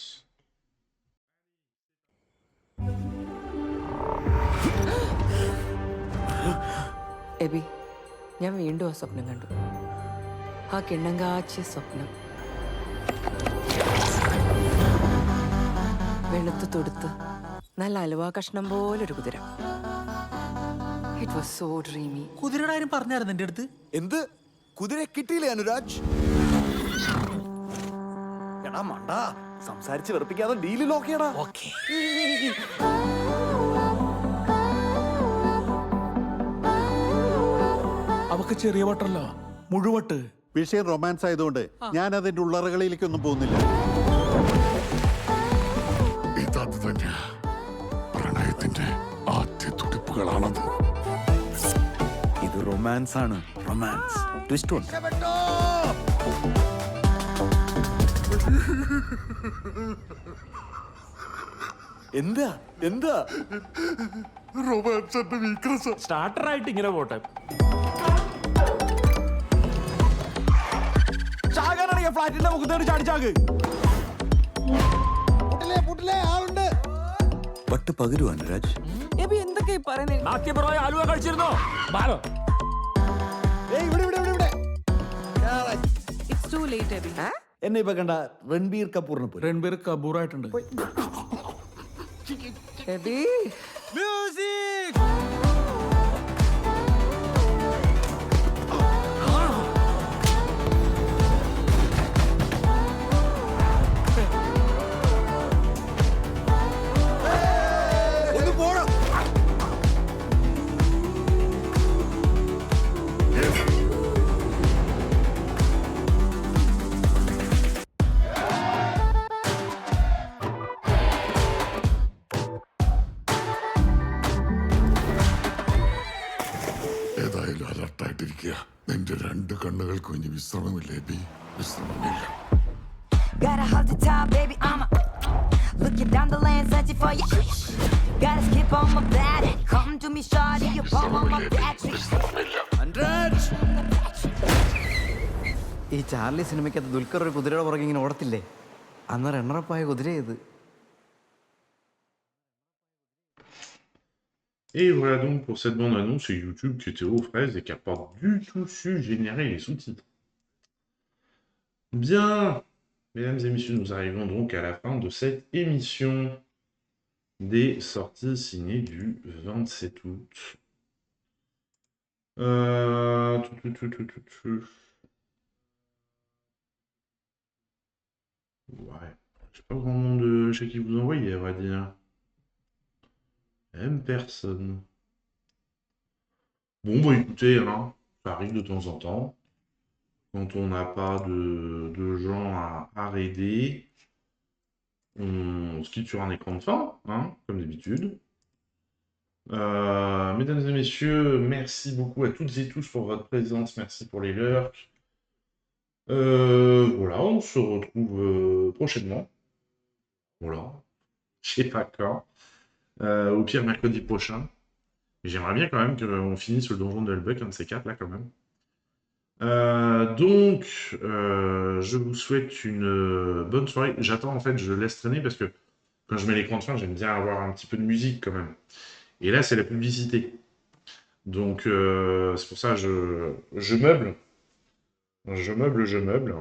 Abi, ഞാൻ വീണ്ടും ആ സ്വപ്നം കണ്ടു. ആ കിണ്ണങ്കാച്ചിയ സ്വപ്നം. വെളുത്ത് തൊടുത്ത് നല്ല അലുവ കഷ്ണം പോലൊരു കുതിര. It was so dreamy. കുതിരയുടെ കാര്യം പറഞ്ഞായിരുന്നു എന്റെ അടുത്ത്. എന്ത് കുതിര കിട്ടിയില്ലേ അനുരാജ്? എടാ മണ്ട, സംസാരിച്ച് വെറുപ്പിക്കാതെ ഡീല് നോക്കിയടാ. ഓക്കേ. അവക്ക് ചെറിയ വട്ടല്ല, മുഴുവട്ട്. വിഷയം റൊമാൻസ് ആയതുകൊണ്ട് ഞാൻ അതിന്റെ ഉള്ളറകളിലേക്കൊന്നും പോകുന്നില്ല. ഇതത് തന്നെ പ്രണയത്തിന്റെ ആദ്യ തുടിപ്പുകളാണത്. ഇത് റൊമാൻസ് ആണ്, റൊമാൻസ്. ട്വിസ്റ്റ് ഉണ്ട്. എന്താ എന്താ റൊമാൻസിന്റെ വീക്ക്നസ്. സ്റ്റാർട്ടർ ആയിട്ട് ഇങ്ങനെ പോട്ടെ. ചാകാനാണെങ്കിൽ ഫ്ലാറ്റിന്റെ മുഖത്തോട് ചാടിച്ചാക്ക്. പട്ട് പകരുവാ അനുരാജ്. എബി എന്തൊക്കെയാ പറയുന്നേ? നാട്യപരമായ ആലുവ കഴിച്ചിരുന്നോ? ബാലോ. It's too late, Abi. എന്നെ ഇപ്പൊ കണ്ട രൺബീർ കപൂറിനെ പോലെ. രൺബീർ കപൂർ ആയിട്ടുണ്ട്. എബി മ്യൂസിക്. ഏതായാലും അലർട്ടായിട്ടിരിക്കുക. നിന്റെ രണ്ട് കണ്ണുകൾക്ക് ഇനി വിശ്രമമില്ലേ ബി? വിശ്രമമില്ല. Gotta hold the top, baby, I'ma looking down the lane, searching for you. Gotta skip on my body, come to me, shawty, you palm on my battery. ഈ ചാർലി സിനിമയ്ക്കകത്ത് ദുൽഖർ ഒരു കുതിരയുടെ പുറകെ ഇങ്ങനെ ഓടത്തില്ലേ? അന്ന് റണ്ണറപ്പായ കുതിര ഇത്. Et voilà donc pour cette bande-annonce sur YouTube qui était aux fraises et qui n'a pas du tout su générer les sous-titres. Bien, mesdames et messieurs, nous arrivons donc à la fin de cette émission des sorties ciné du 27 août. Ouais, je sais pas grand monde de chez qui vous envoyez, à vrai dire. Même personne. Bon, bah écoutez, hein, ça arrive de temps en temps. Quand on n'a pas de gens à raider. On se quitte sur un écran de fin, hein, comme d'habitude. Mesdames et messieurs, merci beaucoup à toutes et tous pour votre présence. Merci pour les lurks. Voilà, on se retrouve prochainement. Voilà. Je sais pas quand. Au pire, mercredi prochain. Mais j'aimerais bien quand même qu'on finisse le donjon de Hellbuck, un de ces quatre là quand même. Donc, je vous souhaite une bonne soirée. J'attends en fait, je laisse traîner parce que quand je mets l'écran de fin, j'aime bien avoir un petit peu de musique quand même. Et là, c'est la publicité. Donc, c'est pour ça que je meuble. Je meuble.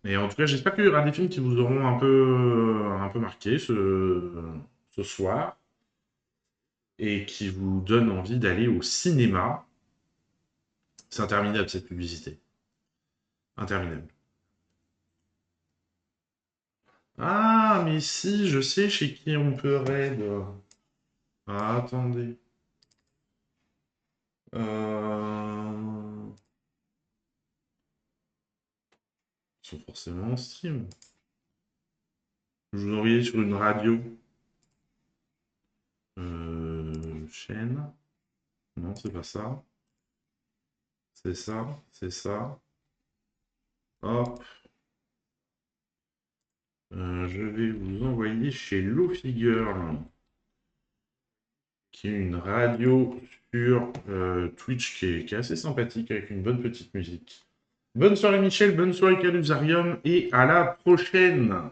Et en tout cas, j'espère qu'il y aura des films qui vous auront un peu marqué ce soir. Et qui vous donnent envie d'aller au cinéma. C'est interminable, cette publicité. Interminable. Ah, mais si, je sais chez qui on peut raid. Ah, attendez. Ils sont forcément en stream. Je vous envoyais sur une radio. Chaîne. Non, c'est pas ça. C'est ça, c'est ça. Hop. Je vais vous envoyer chez Lofi Girl, qui est une radio sur Twitch qui est assez sympathique, avec une bonne petite musique. Bonne soirée Michel, bonne soirée Caluzarium, et à la prochaine!